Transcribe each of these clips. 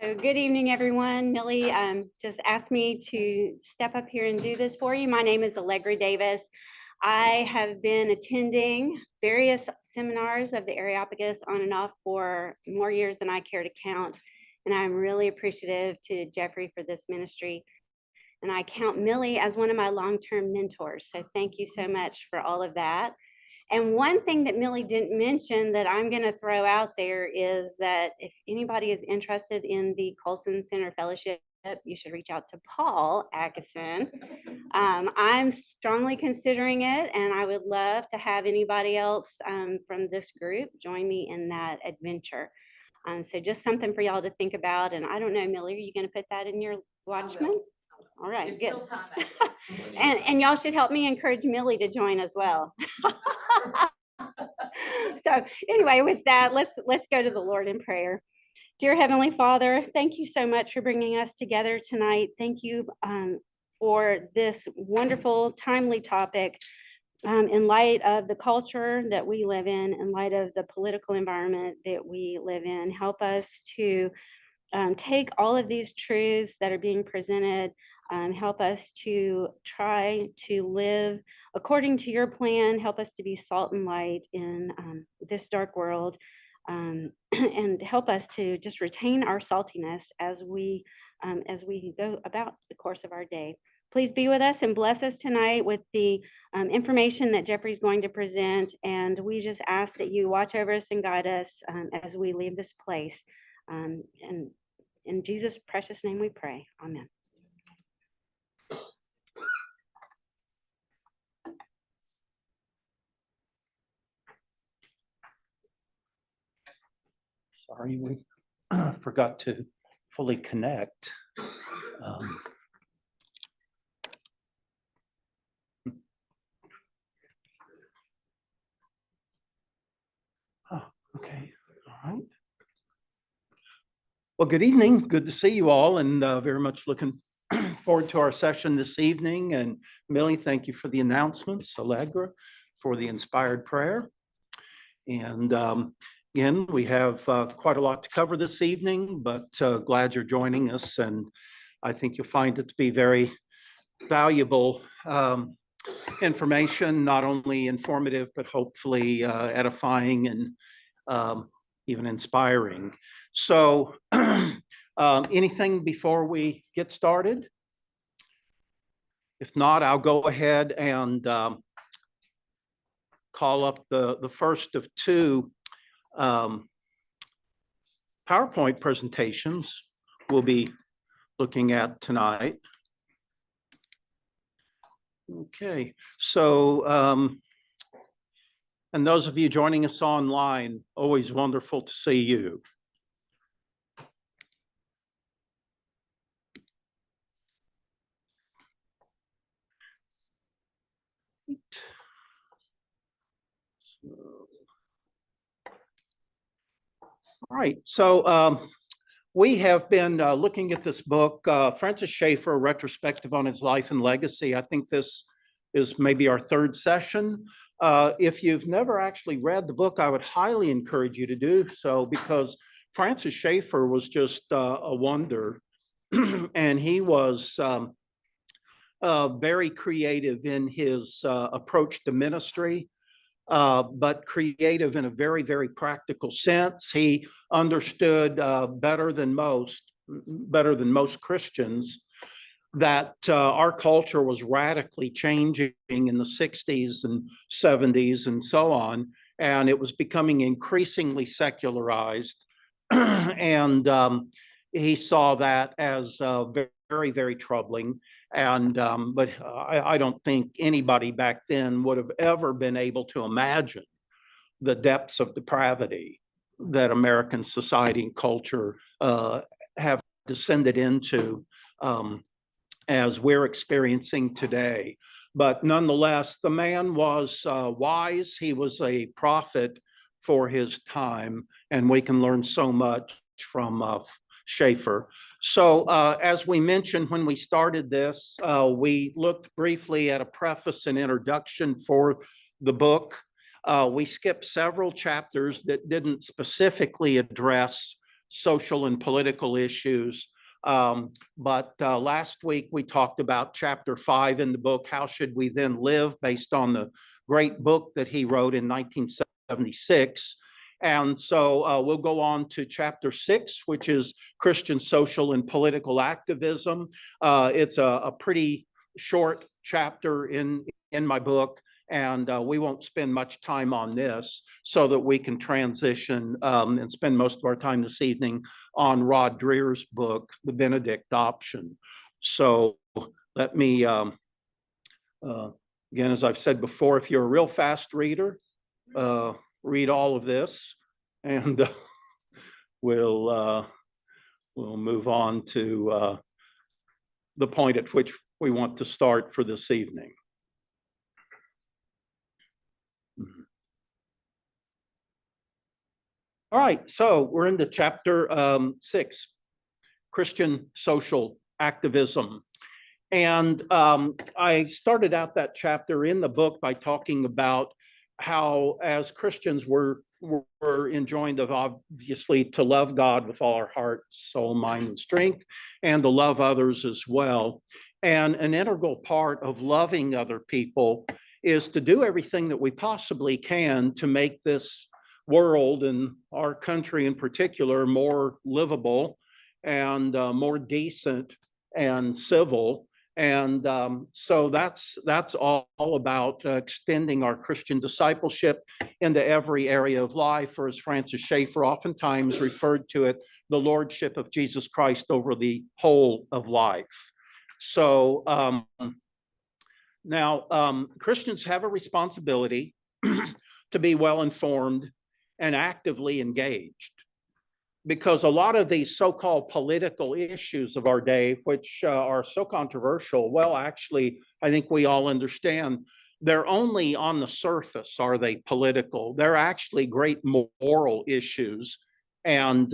So good evening, everyone. Millie just asked me to step up here and do this for you. My name is Allegra Davis. I have been attending various seminars of the Areopagus on and off for more years than I care to count. And I'm really appreciative to Jeffrey for this ministry. And I count Millie as one of my long-term mentors. So thank you so much for all of that. And one thing that Millie didn't mention that I'm going to throw out there is that if anybody is interested in the Colson Center Fellowship, you should reach out to Paul Atkinson. I'm strongly considering it, and I would love to have anybody else from this group join me in that adventure. So just something for y'all to think about. And I don't know, Millie, are you going to put that in your Watchman? All right, good. And y'all should help me encourage Millie to join as well. So anyway, with that, let's go to the Lord in prayer. Dear Heavenly Father, thank you so much for bringing us together tonight. Thank you for this wonderful, timely topic in light of the culture that we live in light of the political environment that we live in. Help us to take all of these truths that are being presented, help us to try to live according to your plan, help us to be salt and light in this dark world, and help us to just retain our saltiness as we go about the course of our day. Please be with us and bless us tonight with the information that Jeffrey's going to present, and we just ask that you watch over us and guide us as we leave this place. And in Jesus' precious name we pray. Amen. Sorry, we forgot to fully connect. Okay, all right. Well, good evening. Good to see you all, and very much looking forward to our session this evening. And Millie, thank you for the announcements. Allegra, for the inspired prayer. And again, we have quite a lot to cover this evening, but glad you're joining us. And I think you'll find it to be very valuable information, not only informative, but hopefully edifying and even inspiring. So anything before we get started? If not, I'll go ahead and call up the first of two PowerPoint presentations we'll be looking at tonight. Okay, so and those of you joining us online, always wonderful to see you. All right, so we have been looking at this book, Francis Schaeffer, a retrospective on his life and legacy. I think this is maybe our third session. If you've never actually read the book, I would highly encourage you to do so, because Francis Schaeffer was just a wonder. And he was very creative in his approach to ministry. But creative in a very, very practical sense. He understood better than most Christians that our culture was radically changing in the 60s and 70s and so on, and it was becoming increasingly secularized. And he saw that as very, very troubling. And but I don't think anybody back then would have ever been able to imagine the depths of depravity that American society and culture have descended into as we're experiencing today. But nonetheless, the man was wise. He was a prophet for his time, and we can learn so much from Schaeffer. So as we mentioned when we started this, we looked briefly at a preface and introduction for the book. We skipped several chapters that didn't specifically address social and political issues. But last week we talked about chapter 5 in the book, How Should We Then Live, based on the great book that he wrote in 1976. And so we'll go on to chapter 6, which is Christian social and political activism. It's a pretty short chapter in my book, and we won't spend much time on this so that we can transition and spend most of our time this evening on Rod Dreher's book, The Benedict Option. So let me, again, as I've said before, if you're a real fast reader, read all of this, and we'll move on to the point at which we want to start for this evening. All right, so we're into chapter 6, Christian social activism. And I started out that chapter in the book by talking about how, as Christians, we're enjoined of obviously to love God with all our heart, soul, mind, and strength, and to love others as well. And an integral part of loving other people is to do everything that we possibly can to make this world and our country in particular more livable and more decent and civil. And so that's all about extending our Christian discipleship into every area of life, or as Francis Schaeffer oftentimes referred to it, the lordship of Jesus Christ over the whole of life. So now Christians have a responsibility to be well informed and actively engaged, because a lot of these so-called political issues of our day, which are so controversial, well, actually, I think we all understand they're only on the surface, are they political? They're actually great moral issues and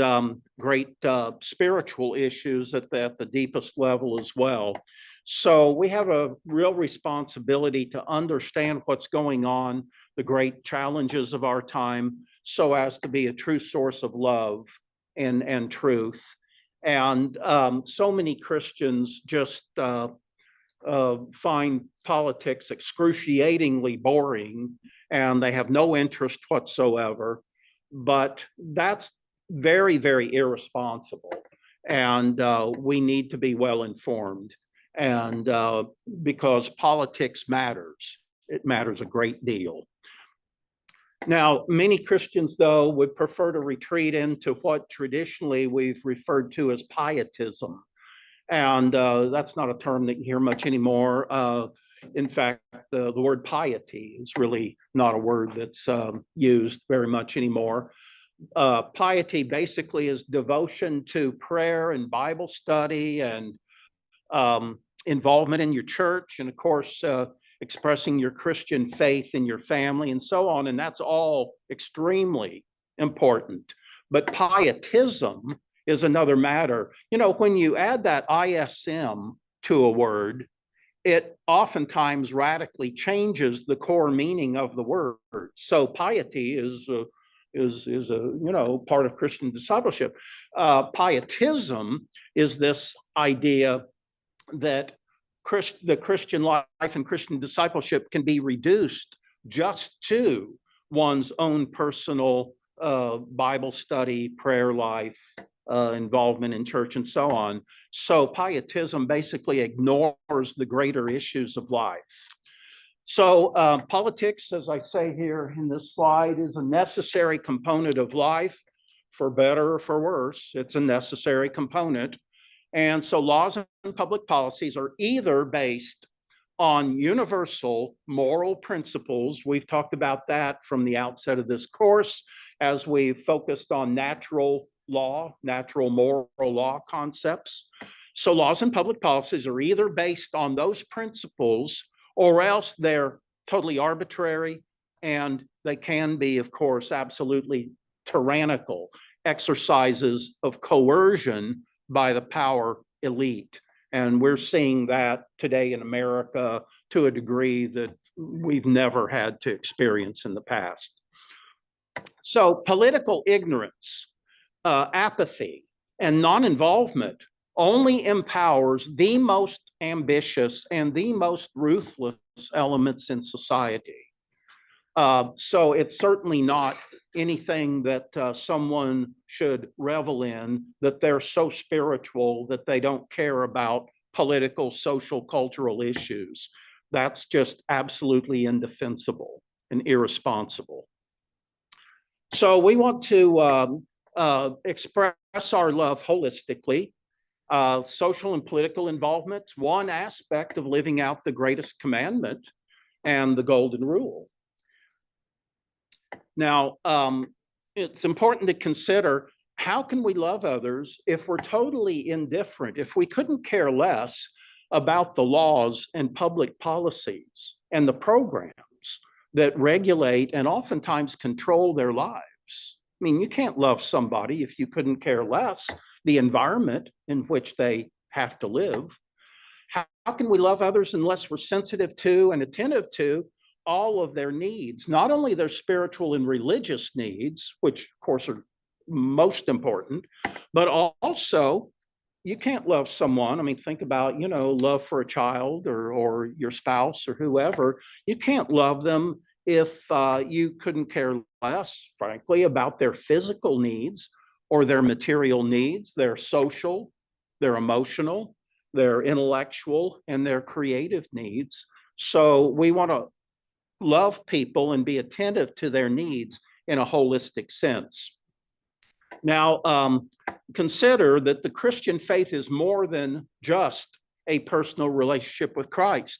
great spiritual issues at the deepest level as well. So we have a real responsibility to understand what's going on, the great challenges of our time, so as to be a true source of love and truth. And so many Christians just find politics excruciatingly boring, and they have no interest whatsoever. But that's very, very irresponsible. And we need to be well informed. And because politics matters, it matters a great deal. Now, many Christians, though, would prefer to retreat into what traditionally we've referred to as pietism. And that's not a term that you hear much anymore. In fact, the word piety is really not a word that's used very much anymore. Piety basically is devotion to prayer and Bible study and involvement in your church, and of course, expressing your Christian faith in your family and so on. And that's all extremely important. But pietism is another matter. You know, when you add that ISM to a word, it oftentimes radically changes the core meaning of the word. So piety is a part of Christian discipleship. Pietism is this idea that the Christian life and Christian discipleship can be reduced just to one's own personal Bible study, prayer life, involvement in church, and so on. So pietism basically ignores the greater issues of life. So politics, as I say here in this slide, is a necessary component of life, for better or for worse. It's a necessary component. And so laws and public policies are either based on universal moral principles. We've talked about that from the outset of this course as we've focused on natural law, natural moral law concepts. So laws and public policies are either based on those principles, or else they're totally arbitrary, and they can be, of course, absolutely tyrannical exercises of coercion by the power elite. And we're seeing that today in America to a degree that we've never had to experience in the past. So political ignorance apathy and non-involvement only empowers the most ambitious and the most ruthless elements in society. So it's certainly not anything that someone should revel in, that they're so spiritual that they don't care about political, social, cultural issues. That's just absolutely indefensible and irresponsible. So we want to express our love holistically. Social and political involvement, one aspect of living out the greatest commandment and the golden rule. Now, it's important to consider, how can we love others if we're totally indifferent, if we couldn't care less about the laws and public policies and the programs that regulate and oftentimes control their lives? I mean, you can't love somebody if you couldn't care less the environment in which they have to live. How can we love others unless we're sensitive to and attentive to all of their needs, not only their spiritual and religious needs, which of course are most important, but also you can't love someone. I mean, think about, love for a child or your spouse or whoever. You can't love them if you couldn't care less, frankly, about their physical needs or their material needs, their social, their emotional, their intellectual, and their creative needs. So we want to love people and be attentive to their needs in a holistic sense. Now, consider that the Christian faith is more than just a personal relationship with Christ.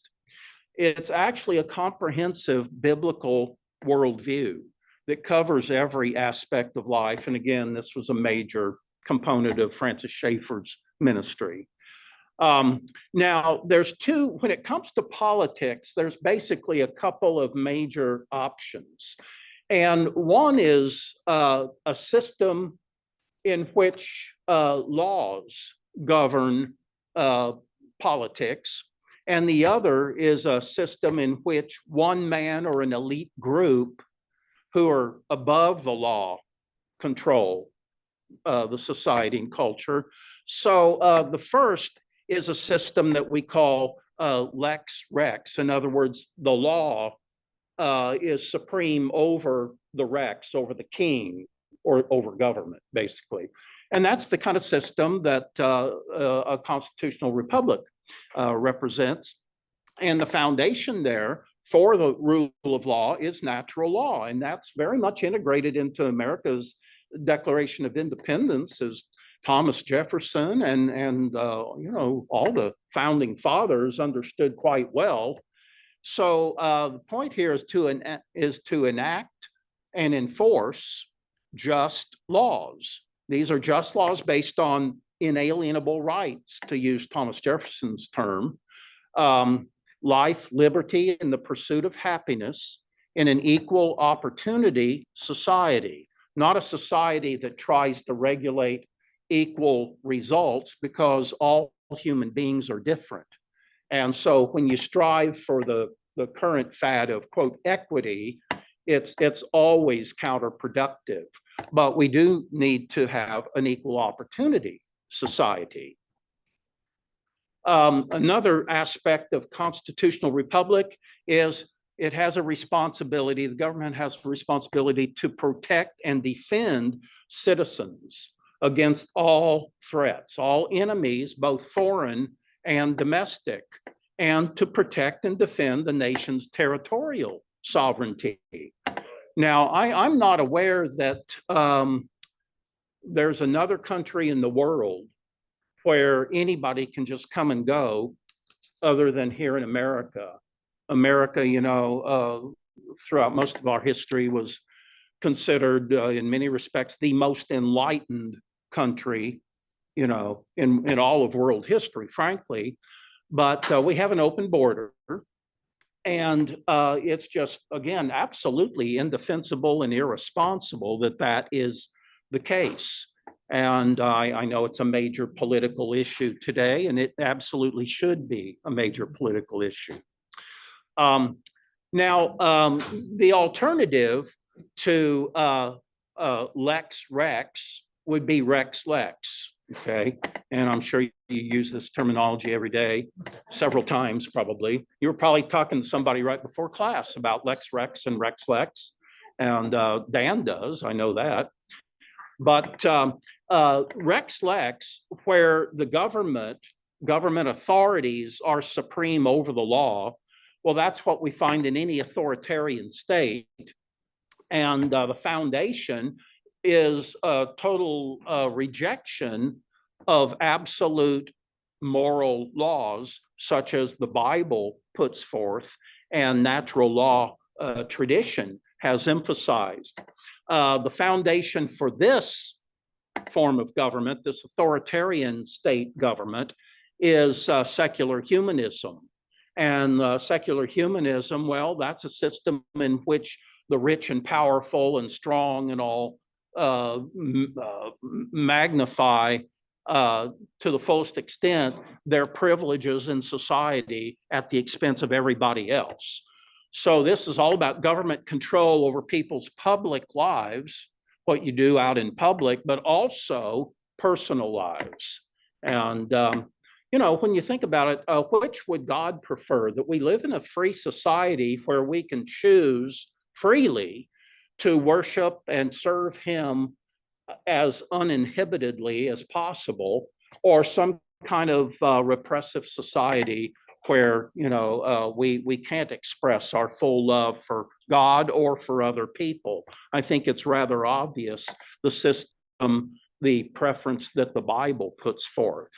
It's actually a comprehensive biblical worldview that covers every aspect of life. And again, this was a major component of Francis Schaeffer's ministry. Now, when it comes to politics, there's basically a couple of major options. And one is a system in which laws govern politics, and the other is a system in which one man or an elite group who are above the law control the society and culture. So the first is a system that we call lex rex. In other words, the law is supreme over the rex, over the king, or over government, basically. And that's the kind of system that a constitutional republic represents. And the foundation there for the rule of law is natural law. And that's very much integrated into America's Declaration of Independence, as Thomas Jefferson and all the founding fathers understood quite well. So the point here is to enact and enforce just laws. These are just laws based on inalienable rights, to use Thomas Jefferson's term. Life, liberty, and the pursuit of happiness in an equal opportunity society, not a society that tries to regulate equal results, because all human beings are different. And so when you strive for the current fad of, quote, equity, it's always counterproductive. But we do need to have an equal opportunity society. Another aspect of constitutional republic is it has a responsibility, the government has a responsibility to protect and defend citizens against all threats, all enemies, both foreign and domestic, and to protect and defend the nation's territorial sovereignty. Now, I'm not aware that there's another country in the world where anybody can just come and go other than here in America. America, throughout most of our history was considered in many respects the most enlightened country, in all of world history, frankly. But we have an open border, and it's just, again, absolutely indefensible and irresponsible that is the case. And I know it's a major political issue today, and it absolutely should be a major political issue. The alternative to Lex Rex, would be Rex Lex, okay? And I'm sure you use this terminology every day, several times probably. You were probably talking to somebody right before class about Lex Rex and Rex Lex, and Dan does, I know that. But Rex Lex, where the government authorities are supreme over the law, well, that's what we find in any authoritarian state. And the foundation is a total rejection of absolute moral laws, such as the Bible puts forth and natural law tradition has emphasized. The foundation for this form of government, this authoritarian state government, is secular humanism. And secular humanism, well, that's a system in which the rich and powerful and strong and all magnify to the fullest extent their privileges in society at the expense of everybody else. So this is all about government control over people's public lives, what you do out in public, but also personal lives. And when you think about it, which would God prefer? That we live in a free society where we can choose freely to worship and serve Him as uninhibitedly as possible, or some kind of repressive society where we can't express our full love for God or for other people. I think it's rather obvious the system, the preference that the Bible puts forth.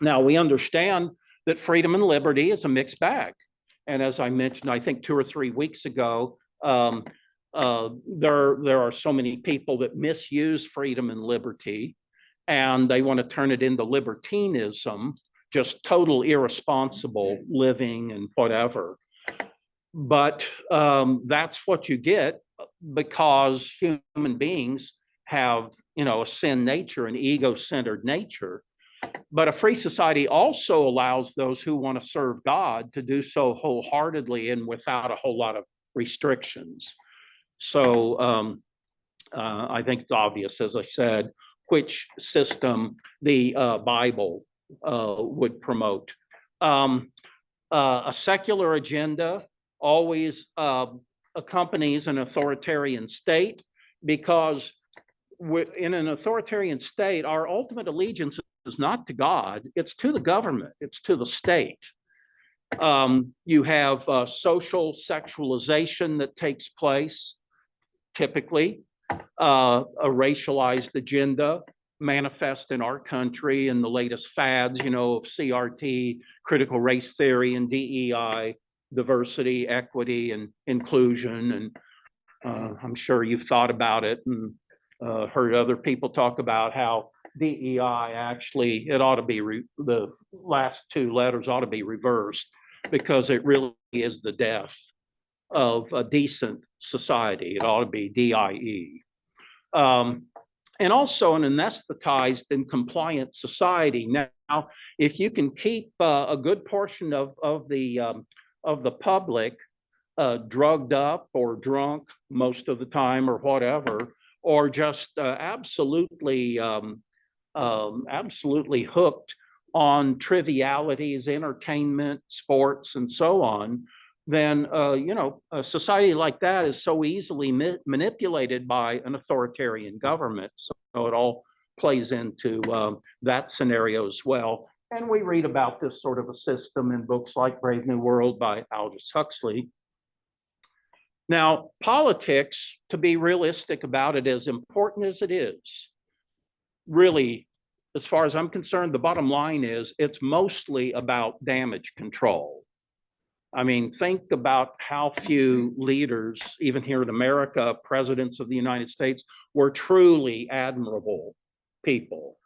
Now, we understand that freedom and liberty is a mixed bag. And as I mentioned, I think 2 or 3 weeks ago, there are so many people that misuse freedom and liberty, and they want to turn it into libertinism, just total irresponsible living and whatever. But that's what you get because human beings have, a sin nature, an ego-centered nature. But a free society also allows those who want to serve God to do so wholeheartedly and without a whole lot of restrictions. So I think it's obvious, as I said, which system the Bible would promote. A secular agenda always accompanies an authoritarian state, because in an authoritarian state, our ultimate allegiance is not to God, it's to the government, it's to the state. You have social sexualization that takes place, typically, a racialized agenda manifest in our country in the latest fads, of CRT, critical race theory, and DEI, diversity, equity, and inclusion. And I'm sure you've thought about it and heard other people talk about how DEI actually, it ought to be, the last 2 letters ought to be reversed, because it really is the death of a decent society. It ought to be DIE. And also an anesthetized and compliant society. Now, if you can keep a good portion of the public drugged up or drunk most of the time or whatever, or just absolutely hooked on trivialities, entertainment, sports, and so on, then a society like that is so easily manipulated by an authoritarian government. So it all plays into that scenario as well. And we read about this sort of a system in books like Brave New World by Aldous Huxley. Now, politics, to be realistic about it, as important as it is, really, as far as I'm concerned, the bottom line is it's mostly about damage control. I mean, think about how few leaders, even here in America, presidents of the United States, were truly admirable people.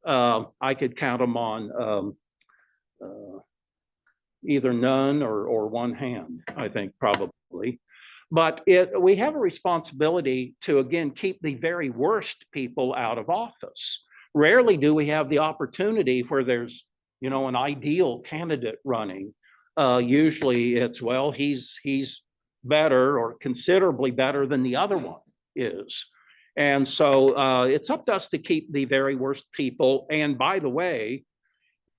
I could count them on either none or one hand, I think, probably. But we have a responsibility to, again, keep the very worst people out of office. Rarely do we have the opportunity where there's, an ideal candidate running. Usually it's, well, he's better or considerably better than the other one is. And so it's up to us to keep the very worst people. And by the way,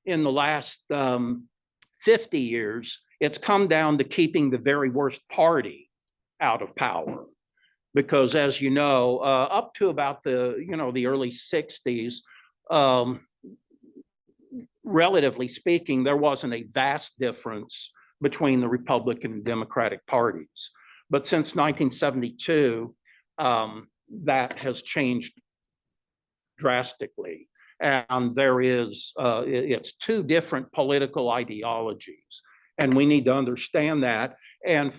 in the last 50 years, it's come down to keeping the very worst party out of power. Because as you know, up to about the early 60s, relatively speaking, there wasn't a vast difference between the Republican and Democratic parties. But since 1972, that has changed drastically. And it's two different political ideologies. And we need to understand that and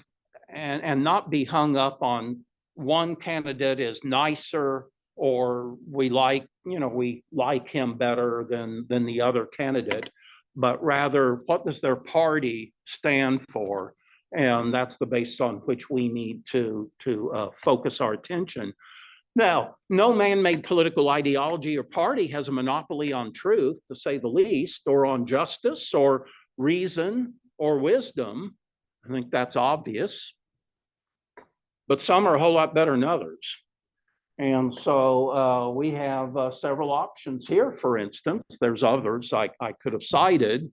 not be hung up on one candidate is nicer or we like him better than the other candidate, but rather what does their party stand for? And that's the basis on which we need to focus our attention. Now, no man-made political ideology or party has a monopoly on truth, to say the least, or on justice or reason or wisdom. I think that's obvious. But some are a whole lot better than others. And so we have several options here, for instance. There's others I could have cited,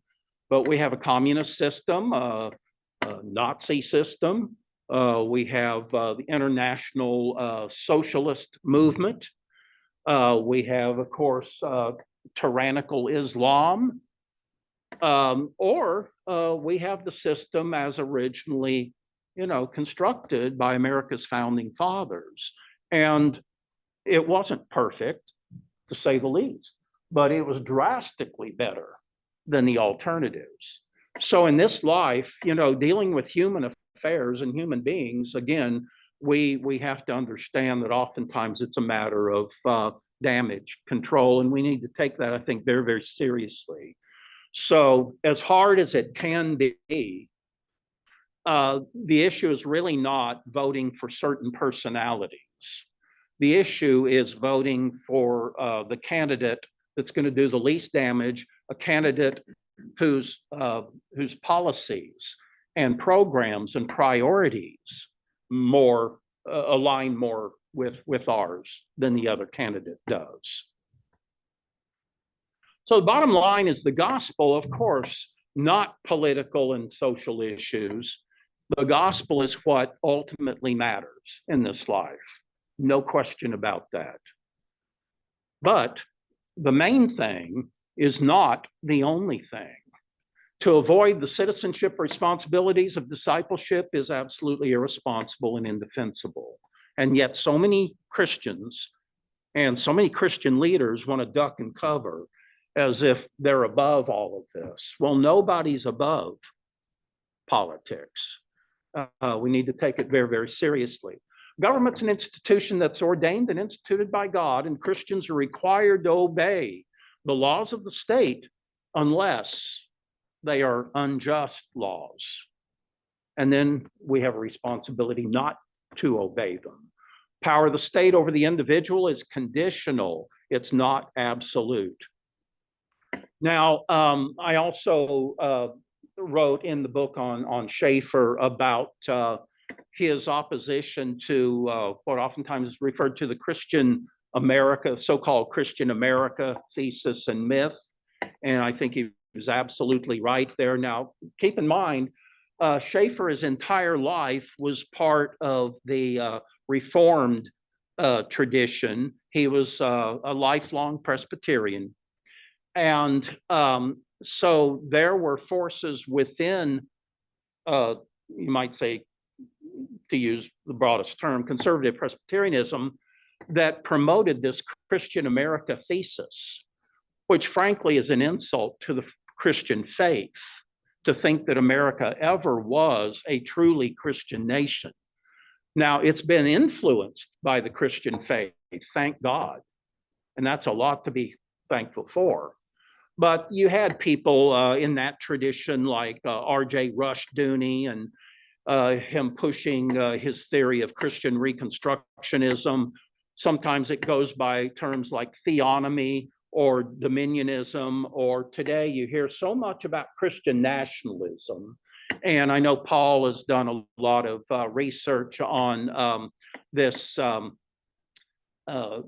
but we have a communist system, a Nazi system. We have the international socialist movement. We have, of course, tyrannical Islam. Or we have the system as originally, constructed by America's founding fathers. And it wasn't perfect, to say the least, but it was drastically better than the alternatives. So in this life, dealing with human affairs and human beings, again, we have to understand that oftentimes it's a matter of damage control, and we need to take that, I think, very, very seriously. So as hard as it can be, the issue is really not voting for certain personalities. The issue is voting for the candidate that's going to do the least damage, a candidate whose policies and programs and priorities align more with ours than the other candidate does. So the bottom line is the gospel, of course, not political and social issues. The gospel is what ultimately matters in this life. No question about that. But the main thing is not the only thing. To avoid the citizenship responsibilities of discipleship is absolutely irresponsible and indefensible. And yet so many Christians and so many Christian leaders want to duck and cover as if they're above all of this. Well, nobody's above politics. We need to take it very, very seriously. Government's an institution that's ordained and instituted by God, and Christians are required to obey the laws of the state unless they are unjust laws. And then we have a responsibility not to obey them. Power of the state over the individual is conditional. It's not absolute. Now, I also wrote in the book on Schaeffer about his opposition to what oftentimes is referred to the Christian America, so-called Christian America thesis and myth. And I think he was absolutely right there. Now, keep in mind, Schaeffer, his entire life, was part of the Reformed tradition. He was a lifelong Presbyterian. And so there were forces within, you might say, to use the broadest term, conservative Presbyterianism, that promoted this Christian America thesis, which frankly is an insult to the Christian faith, to think that America ever was a truly Christian nation. Now, it's been influenced by the Christian faith, thank God, and that's a lot to be thankful for. But you had people in that tradition like R.J. Rushdoony and him pushing his theory of Christian Reconstructionism. Sometimes it goes by terms like theonomy or dominionism, or today you hear so much about Christian nationalism. And I know Paul has done a lot of research on this uh,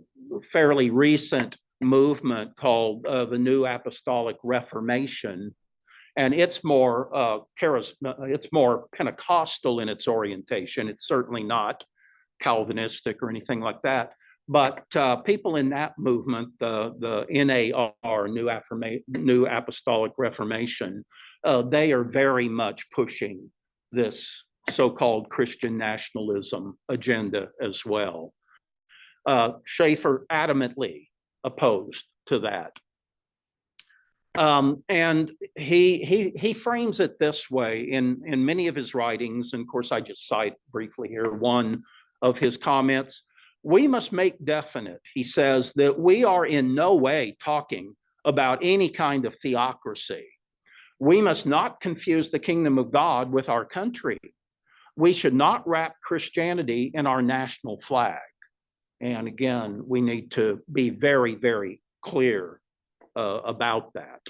fairly recent movement called the New Apostolic Reformation, and it's more it's more Pentecostal in its orientation. It's certainly not Calvinistic or anything like that. But people in that movement, the NAR, New Apostolic Reformation, they are very much pushing this so-called Christian nationalism agenda as well. Schaeffer adamantly opposed to that. And he frames it this way in many of his writings, and of course I just cite briefly here one of his comments. We must make definite, he says, that we are in no way talking about any kind of theocracy. We must not confuse the kingdom of God with our country. We should not wrap Christianity in our national flag. And again, we need to be very, very clear about that.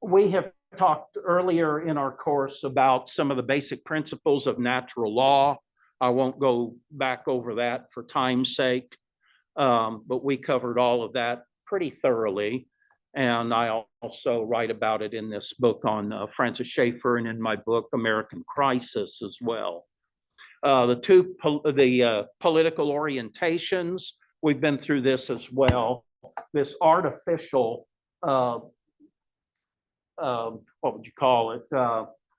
We have talked earlier in our course about some of the basic principles of natural law. I won't go back over that for time's sake, but we covered all of that pretty thoroughly. And I also write about it in this book on Francis Schaeffer and in my book, American Crisis as well. The political orientations, we've been through this as well. This artificial, what would you call it?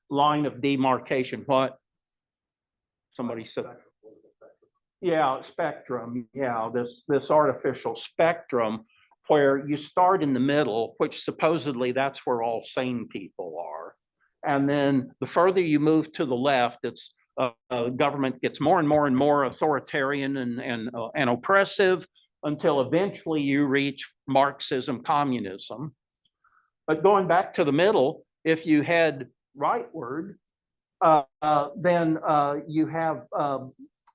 Line of demarcation. What? Somebody said. Yeah, spectrum. Yeah, this artificial spectrum where you start in the middle, which supposedly that's where all sane people are. And then the further you move to the left, it's government gets more and more and more authoritarian and oppressive until eventually you reach Marxism, communism. But going back to the middle, if you head rightward, then you have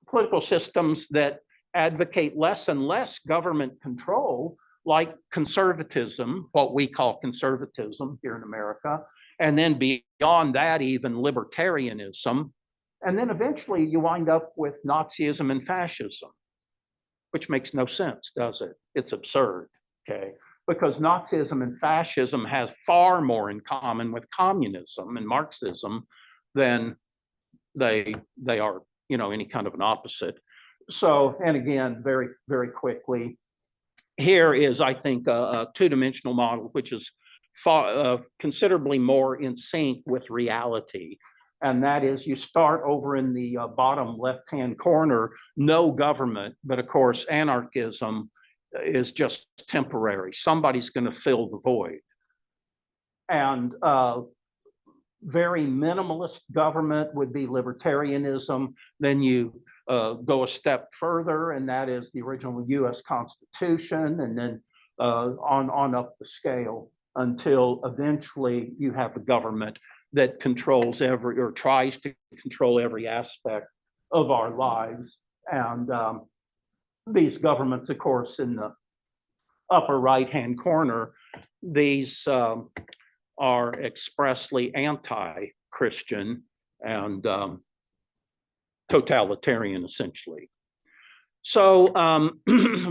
political systems that advocate less and less government control, like conservatism, what we call conservatism here in America, and then beyond that, even libertarianism. And then eventually you wind up with Nazism and fascism, which makes no sense, does it? It's absurd, okay? Because Nazism and fascism has far more in common with communism and Marxism than they are, any kind of an opposite. So, and again, very, very quickly, here is, I think, a two-dimensional model, which is considerably more in sync with reality. And that is, you start over in the bottom left-hand corner, no government, but of course, anarchism is just temporary. Somebody's going to fill the void. And very minimalist government would be libertarianism. Then you go a step further, and that is the original US Constitution, and then on up the scale until eventually you have a government that controls every, or tries to control every aspect of our lives. And these governments, of course, in the upper right-hand corner, these are expressly anti-Christian and totalitarian, essentially. So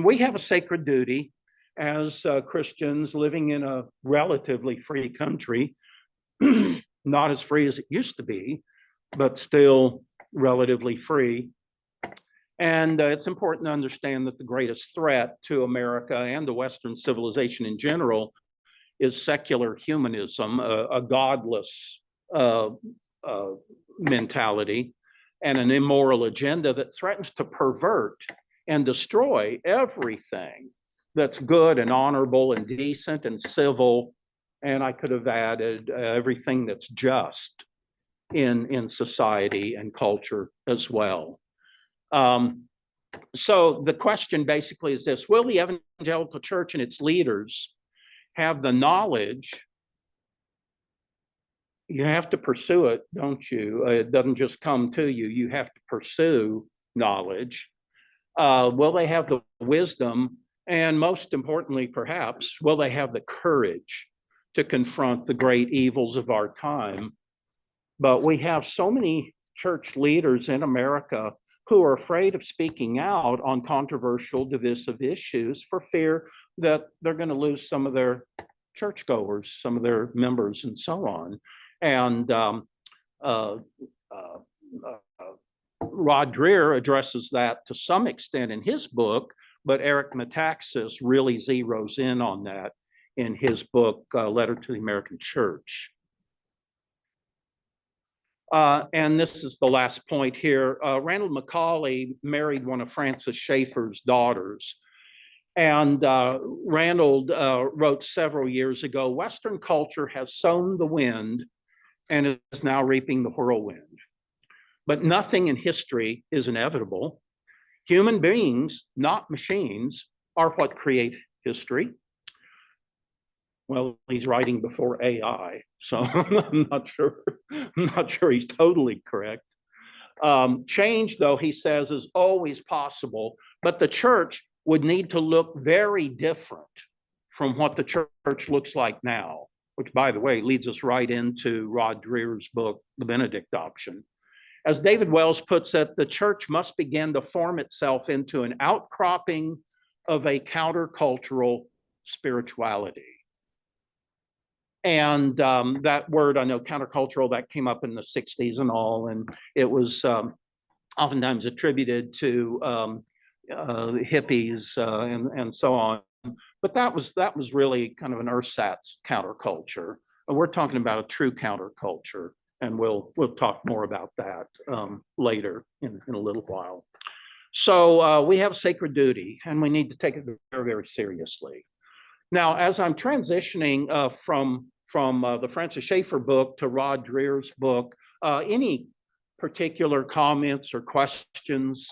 we have a sacred duty as Christians living in a relatively free country, not as free as it used to be, but still relatively free. And it's important to understand that the greatest threat to America and to Western civilization in general is secular humanism, a godless mentality, and an immoral agenda that threatens to pervert and destroy everything that's good and honorable and decent and civil. And I could have added everything that's just in society and culture as well. So the question basically is this: will the evangelical church and its leaders have the knowledge? You have to pursue it, don't you? It doesn't just come to you. You have to pursue knowledge. Will they have the wisdom? And most importantly, perhaps, will they have the courage to confront the great evils of our time? But we have so many church leaders in America who are afraid of speaking out on controversial, divisive issues for fear that they're going to lose some of their churchgoers, some of their members, and so on. And uh, uh, Rod Dreher addresses that to some extent in his book, but Eric Metaxas really zeroes in on that in his book, Letter to the American Church. And this is the last point here. Randall McCauley married one of Francis Schaeffer's daughters. And Randall wrote several years ago, Western culture has sown the wind and is now reaping the whirlwind. But nothing in history is inevitable. Human beings, not machines, are what create history. Well, he's writing before AI, so I'm not sure he's totally correct. Change, though, he says, is always possible, but the church would need to look very different from what the church looks like now, which, by the way, leads us right into Rod Dreher's book, The Benedict Option. As David Wells puts it, the church must begin to form itself into an outcropping of a countercultural spirituality. And that word, I know, countercultural, that came up in the 60s and all, and it was oftentimes attributed to hippies and so on. But that was really kind of an ersatz counterculture. And we're talking about a true counterculture, and we'll talk more about that later in a little while. So we have sacred duty, and we need to take it very, very seriously. Now, as I'm transitioning from the Francis Schaeffer book to Rod Dreher's book, any particular comments or questions?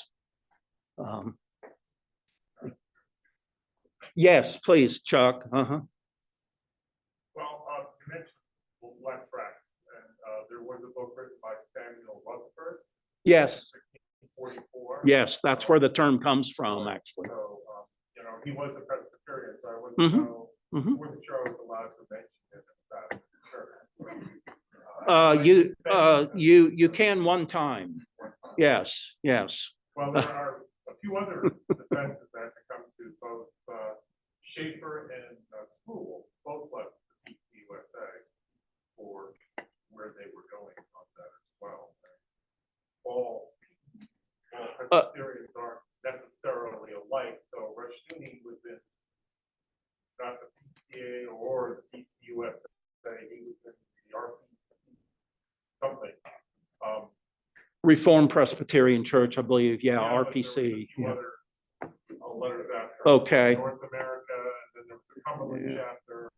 Yes, please, Chuck. Well, you mentioned Black Tract, and there was a book written by Samuel Rutherford. Yes. 1944. Yes, that's where the term comes from, actually. So, he was a Presbyterian, so I wasn't sure I was allowed to mention it. You can one time. Yes. Well, there are a few other defenses that have come to both Schaeffer and School, both left the USA for where they were going on that as well. All Presbyterians aren't necessarily alike. So Rushdoony was in not the PCA or the PCUSA, he was in the RPC, something. Reformed Presbyterian Church, I believe. Yeah, RPC. Yeah. Letters after okay. North America, and then there was the Cumberland chapter,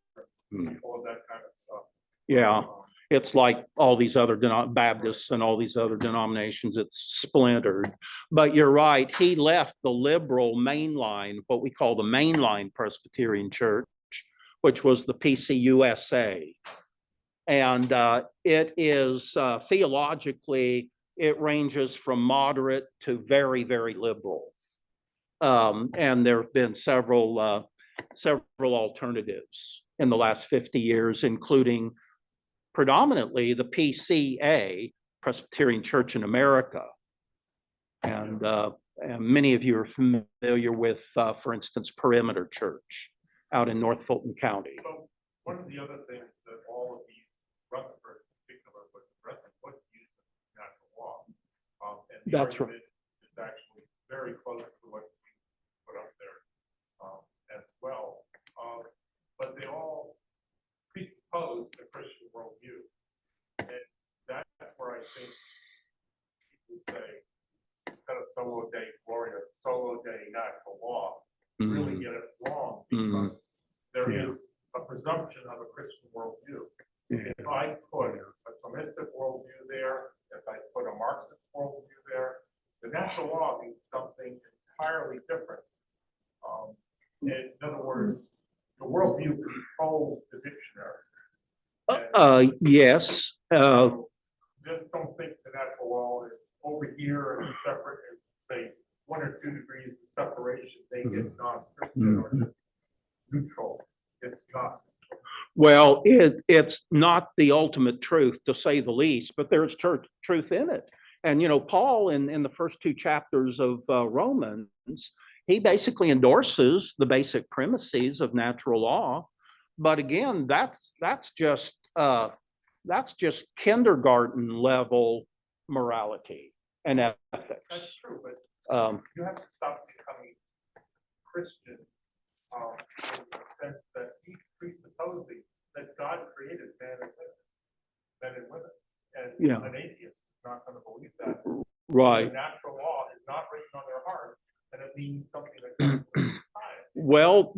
all of that kind of stuff. Yeah. It's like all these other Baptists and all these other denominations, it's splintered. But you're right, he left the liberal mainline, what we call the mainline Presbyterian Church, which was the PCUSA. And it is theologically, it ranges from moderate to very, very liberal. And there have been several alternatives in the last 50 years, including predominantly the PCA, Presbyterian Church in America. And many of you are familiar with, for instance, Perimeter Church out in North Fulton County. So one of the other things that all of these Rutherford in particular was addressing was used in natural law. And the That's argument is actually very close to what we put up there as well. But they all presuppose the Christian worldview. And that's where I think people say, instead of solo Dei Gloria, solo Dei natural law, really get it wrong, because there is a presumption of a Christian worldview. If I put a Thomistic worldview there, if I put a Marxist worldview there, the natural law means something entirely different. In other words, the worldview controls the dictionary. Yes. Just don't think the natural law is over here and separate, and say 1 or 2 degrees of separation, they get non-Christian or neutral. It's not. Well, it's not the ultimate truth, to say the least, but there's truth in it. And, Paul in the first two chapters of Romans, he basically endorses the basic premises of natural law. But again, that's just kindergarten level morality and ethics. That's true, but Um, you have to stop becoming Christian in the sense that he's presupposing that God created men and women. And Yeah. an atheist is not going to believe that. right. The natural law is not written on their heart, and it means something that comes from time. Well,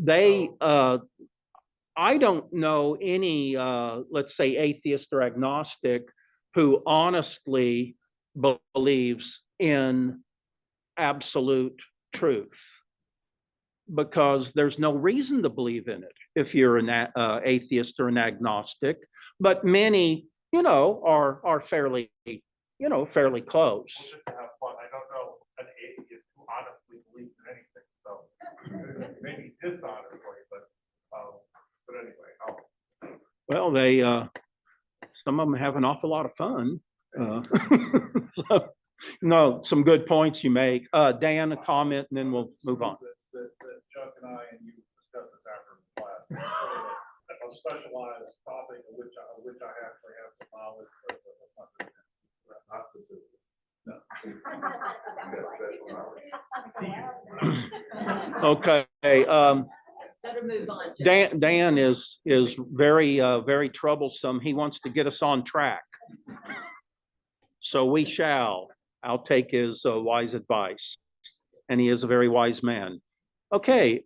I don't know any, let's say, atheist or agnostic who honestly believes in absolute truth, because there's no reason to believe in it if you're an atheist or an agnostic. But many, are fairly, fairly close. Well, just to have fun, I don't know an atheist who honestly believes in anything, so maybe dishonestly, but anyway. Well, some of them have an awful lot of fun. So, no, some good points you make. Dan, a comment, and then we'll move on. That Chuck and I and you discussed this after class. A specialized topic of which I actually have some knowledge, but not specific. No. Okay. Better move on. Dan is very very troublesome. He wants to get us on track. So we shall. I'll take his wise advice, and he is a very wise man. Okay.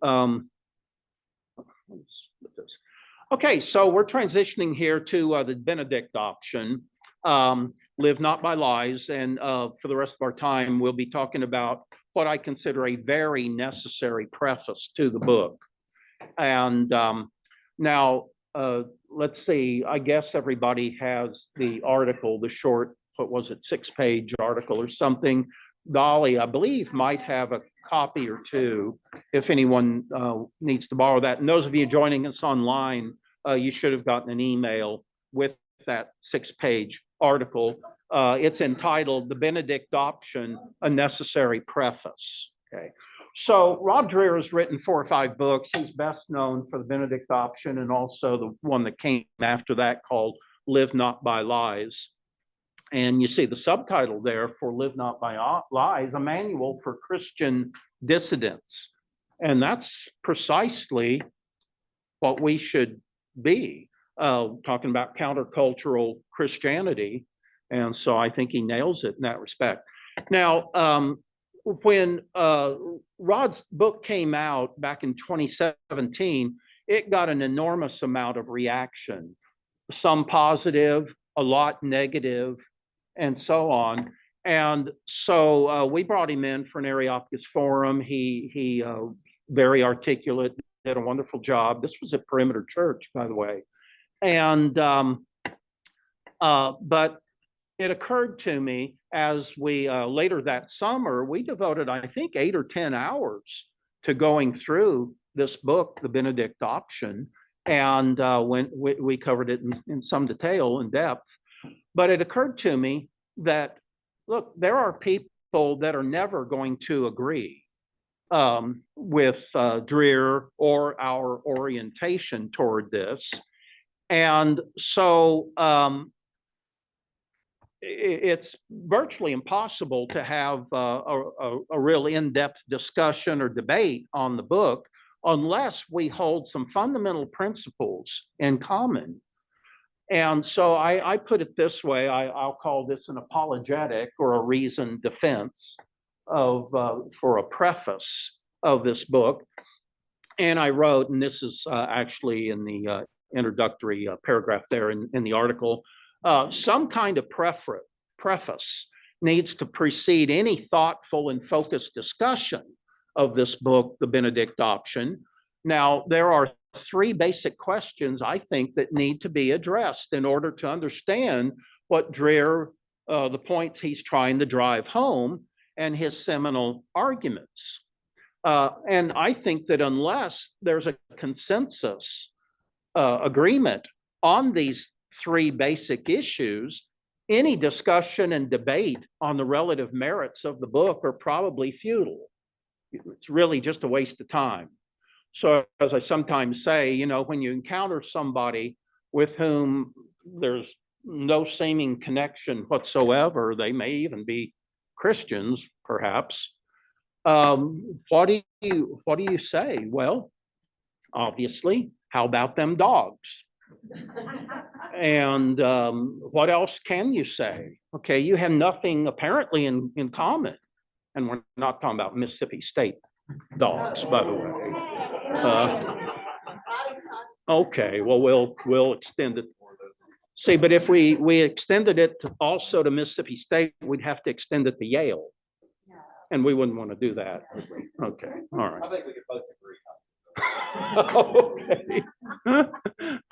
Okay, so we're transitioning here to the Benedict option, live not by lies, and for the rest of our time, we'll be talking about what I consider a very necessary preface to the book. And now, let's see, I guess everybody has the article, the short, what was it, 6-page article or something. Dolly, I believe, might have a copy or two if anyone needs to borrow that. And those of you joining us online, you should have gotten an email with that 6-page article. It's entitled The Benedict Option, A Necessary Preface. Okay. So Rob Dreher has written 4 or 5 books. He's best known for the Benedict option and also the one that came after that called Live Not by Lies. And you see the subtitle there for Live Not by Lies, a manual for Christian dissidents. And that's precisely what we should be, talking about countercultural Christianity. And so I think he nails it in that respect. Now, when Rod's book came out back in 2017, it got an enormous amount of reaction, some positive, a lot negative, and so on. And so we brought him in for an Areopagus forum. He very articulate, did a wonderful job. This was at Perimeter Church, by the way. And but it occurred to me as we later that summer, we devoted, I think, 8 or 10 hours to going through this book, The Benedict Option. And when we covered it in some detail and depth. But it occurred to me that, look, there are people that are never going to agree with Dreher or our orientation toward this. And so it's virtually impossible to have a real in-depth discussion or debate on the book unless we hold some fundamental principles in common. And so I put it this way, I'll call this an apologetic or a reasoned defense of for a preface of this book. And I wrote, and this is actually in the introductory paragraph there in the article, some kind of preface needs to precede any thoughtful and focused discussion of this book, The Benedict Option. Now, there are 3 basic questions, I think, that need to be addressed in order to understand what Dreher, the points he's trying to drive home, and his seminal arguments. And I think that unless there's a consensus agreement on these 3 basic issues, any discussion and debate on the relative merits of the book are probably futile. It's really just a waste of time. So as I sometimes say, when you encounter somebody with whom there's no seeming connection whatsoever, they may even be Christians, perhaps. What do you say? Well, obviously, how about them dogs? And what else can you say? Okay, you have nothing apparently in common. And we're not talking about Mississippi State dogs, by the way. Okay, well, we'll extend it. See, but if we extended it also to Mississippi State, we'd have to extend it to Yale. And we wouldn't want to do that. Okay, all right. I think we could both agree. Okay.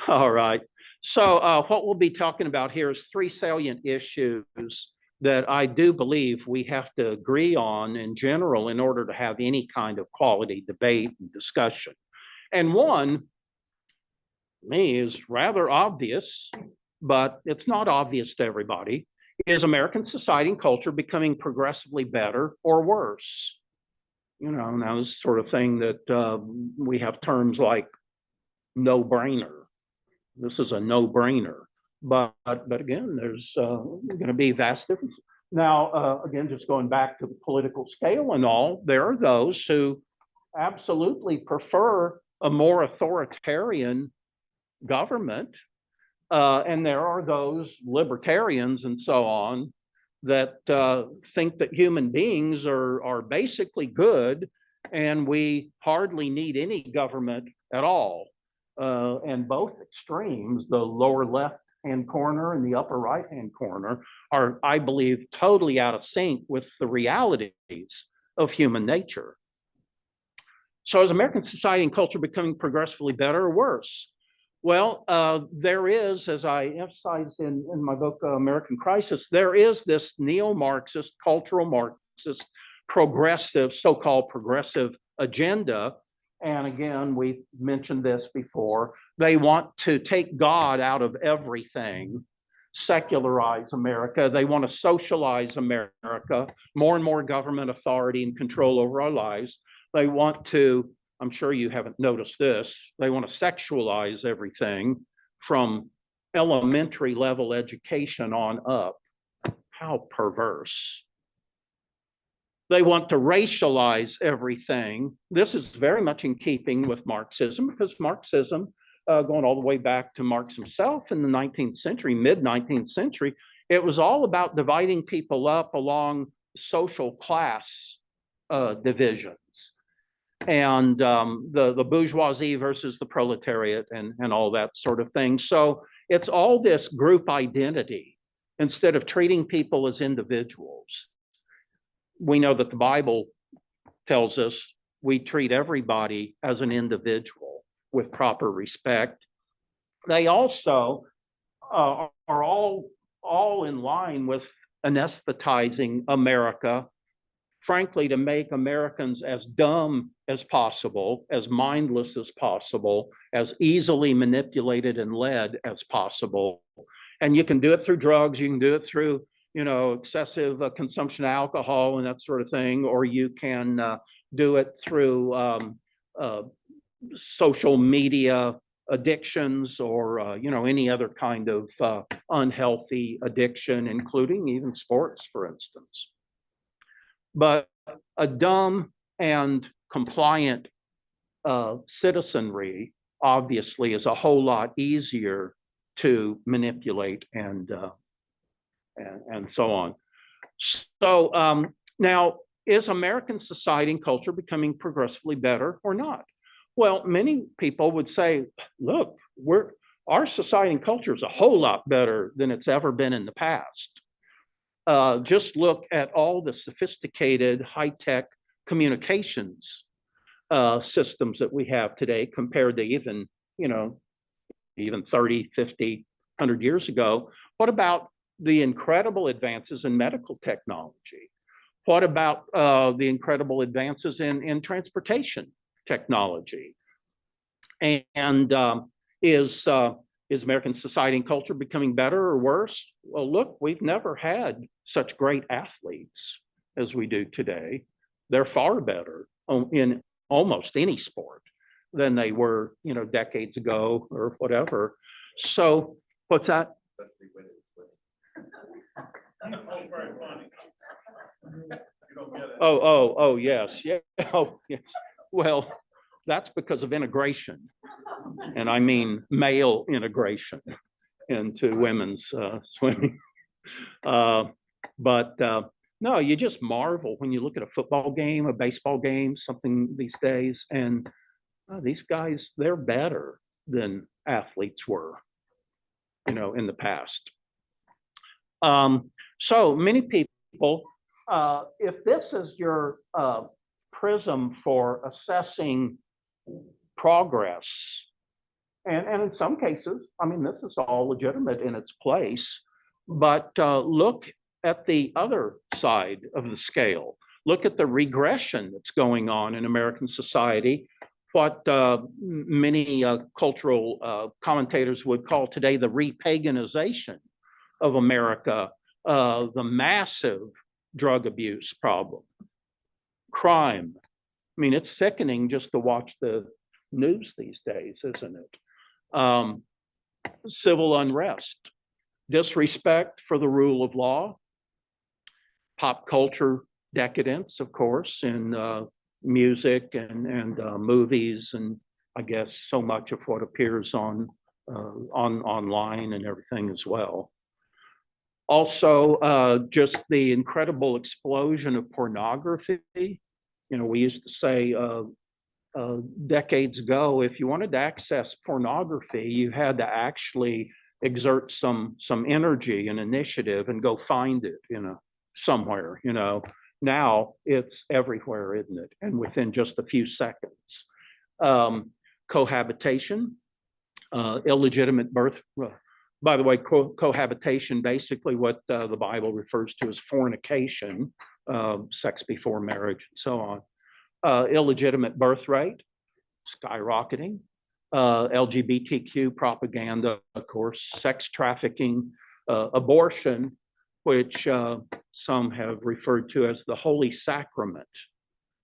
All right. So what we'll be talking about here is 3 salient issues that I do believe we have to agree on in general in order to have any kind of quality debate and discussion. And one, to me, is rather obvious, but it's not obvious to everybody. Is American society and culture becoming progressively better or worse? Now this sort of thing that we have terms like no-brainer. This is a no-brainer. But again, there's going to be vast differences. Now, again, just going back to the political scale and all, there are those who absolutely prefer a more authoritarian government. And there are those libertarians and so on that think that human beings are basically good and we hardly need any government at all. And both extremes, the lower left-hand corner and the upper right-hand corner, are, I believe, totally out of sync with the realities of human nature. So is American society and culture becoming progressively better or worse? Well, there is, as I emphasize in my book, American Crisis, there is this neo-Marxist, cultural Marxist, progressive, so-called progressive agenda. And again, we've mentioned this before. They want to take God out of everything, secularize America. They want to socialize America, more and more government authority and control over our lives. They want to, I'm sure you haven't noticed this, they want to sexualize everything from elementary level education on up. How perverse. They want to racialize everything. This is very much in keeping with Marxism, because Marxism, going all the way back to Marx himself in the 19th century, mid-19th century, it was all about dividing people up along social class divisions. And the bourgeoisie versus the proletariat and all that sort of thing. So it's all this group identity instead of treating people as individuals. We know that the Bible tells us we treat everybody as an individual with proper respect. They also are all in line with anesthetizing America, frankly, to make Americans as dumb as possible, as mindless as possible, as easily manipulated and led as possible. And you can do it through drugs, you can do it through, excessive consumption of alcohol and that sort of thing, or you can do it through social media addictions or, any other kind of unhealthy addiction, including even sports, for instance. But a dumb and compliant citizenry obviously is a whole lot easier to manipulate and so on. So now, is American society and culture becoming progressively better or not? Well, many people would say, look, our society and culture is a whole lot better than it's ever been in the past. Just look at all the sophisticated high-tech communications systems that we have today compared to even 30, 50, 100 years ago. What about the incredible advances in medical technology? What about the incredible advances in transportation technology? And is Is American society and culture becoming better or worse? Well, look, we've never had such great athletes as we do today. They're far better in almost any sport than they were, decades ago or whatever. So what's that? Oh, very funny. You don't get it. Oh, yes. Yeah. Oh, yes. Well, that's because of integration. And I mean male integration into women's swimming. But no, you just marvel when you look at a football game, a baseball game, something these days, and these guys, they're better than athletes were, in the past. So many people, if this is your prism for assessing progress, and in some cases, I mean, this is all legitimate in its place, but look at the other side of the scale. Look at the regression that's going on in American society, what many cultural commentators would call today the repaganization of America, the massive drug abuse problem, crime. I mean, it's sickening just to watch the news these days, isn't it? Civil unrest, disrespect for the rule of law, pop culture decadence, of course, in music and movies, and I guess so much of what appears on online and everything as well. Also, just the incredible explosion of pornography. We used to say decades ago, if you wanted to access pornography, you had to actually exert some energy and initiative and go find it, somewhere. Now it's everywhere, isn't it? And within just a few seconds. Cohabitation, illegitimate birth. By the way, cohabitation, basically what the Bible refers to as fornication, sex before marriage, and so on. Illegitimate birth rate, skyrocketing. LGBTQ propaganda, of course, sex trafficking, abortion, which some have referred to as the holy sacrament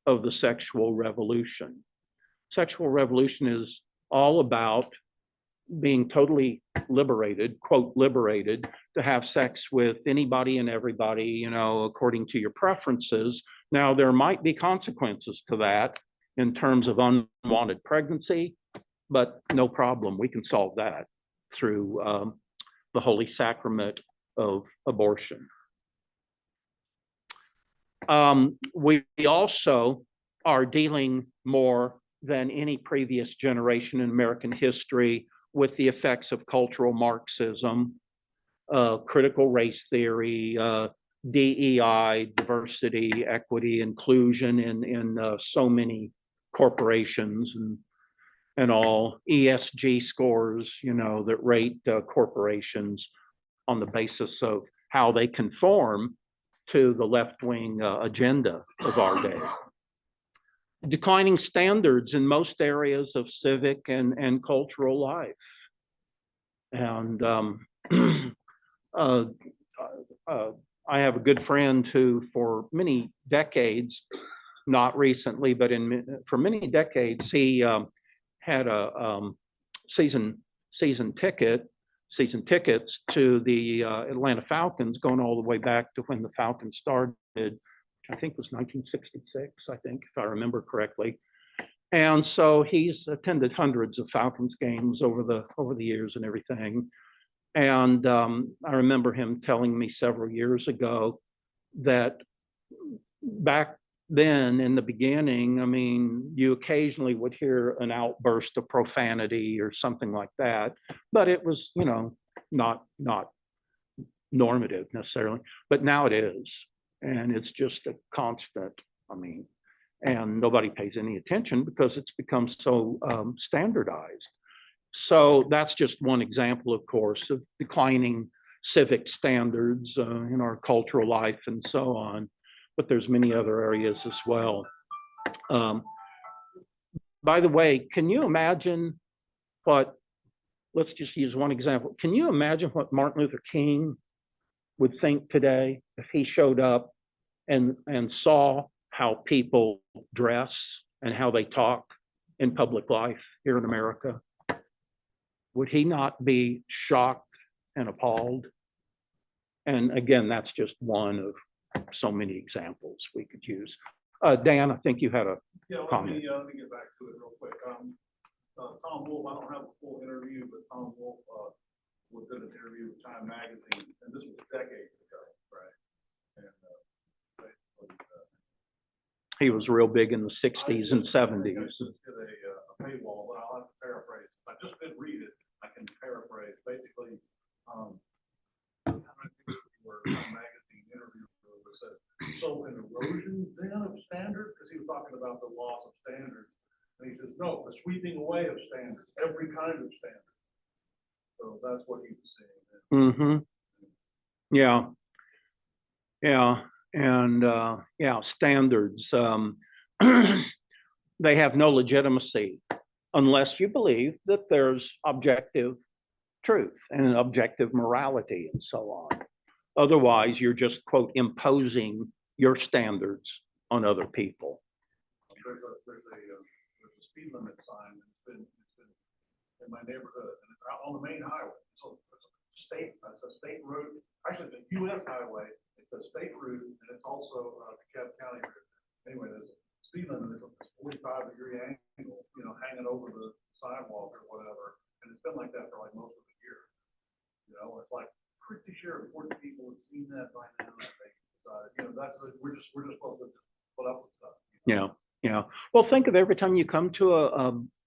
of the sexual revolution. Sexual revolution is all about being totally liberated, quote, liberated, to have sex with anybody and everybody, according to your preferences. Now, there might be consequences to that in terms of unwanted pregnancy, but no problem. We can solve that through the holy sacrament of abortion. We also are dealing more than any previous generation in American history with the effects of cultural Marxism, critical race theory, DEI, diversity, equity, inclusion in so many corporations and all, ESG scores, that rate corporations on the basis of how they conform to the left-wing agenda of our day. Declining standards in most areas of civic and cultural life. And I have a good friend who, for many decades, not recently, but for many decades, he had a season tickets to the Atlanta Falcons, going all the way back to when the Falcons started, which I think was 1966, I think, if I remember correctly. And so he's attended hundreds of Falcons games over the years and everything. And I remember him telling me several years ago that back then in the beginning, I mean, you occasionally would hear an outburst of profanity or something like that, but it was, not normative necessarily, but now it is. And it's just a constant, and nobody pays any attention because it's become so standardized. So that's just one example, of course, of declining civic standards in our cultural life and so on. But there's many other areas as well. By the way, can you imagine what let's just use one example. Can you imagine what Martin Luther King would think today if he showed up and saw how people dress and how they talk in public life here in America? Would he not be shocked and appalled? And again, that's just one of so many examples we could use. Dan, I think you had a Yeah, comment. let me get back to it real quick. Tom Wolfe, I don't have a full interview, but Tom Wolfe was in an interview with Time Magazine, and this was decades ago, right? And He was real big in the 60s and 70s. I just did a paywall, but I'll have to paraphrase. I just didn't read it. I can paraphrase. Basically, Time Magazine interview said, so an erosion then of standards, because he was talking about the loss of standards. And he says, no, the sweeping away of standards, every kind of standard. So that's what he was saying. Mm-hmm. Yeah. Yeah. And yeah, standards. They have no legitimacy unless you believe that there's objective truth and objective morality and so on. Otherwise, you're just, quote, imposing your standards on other people. There's a speed limit sign that's been in my neighborhood, and it's out on the main highway. So it's a state road. Actually, it's a U.S. highway. It's a state route, and it's also a DeKalb County route. Anyway, there's a speed limit. It's a 45-degree angle, hanging over the sidewalk or whatever, and it's been like that for like most of the year. It's like pretty sure 40 people have seen that by now. They decided, we're just supposed to just put up with stuff. Yeah. Yeah. Well, think of every time you come to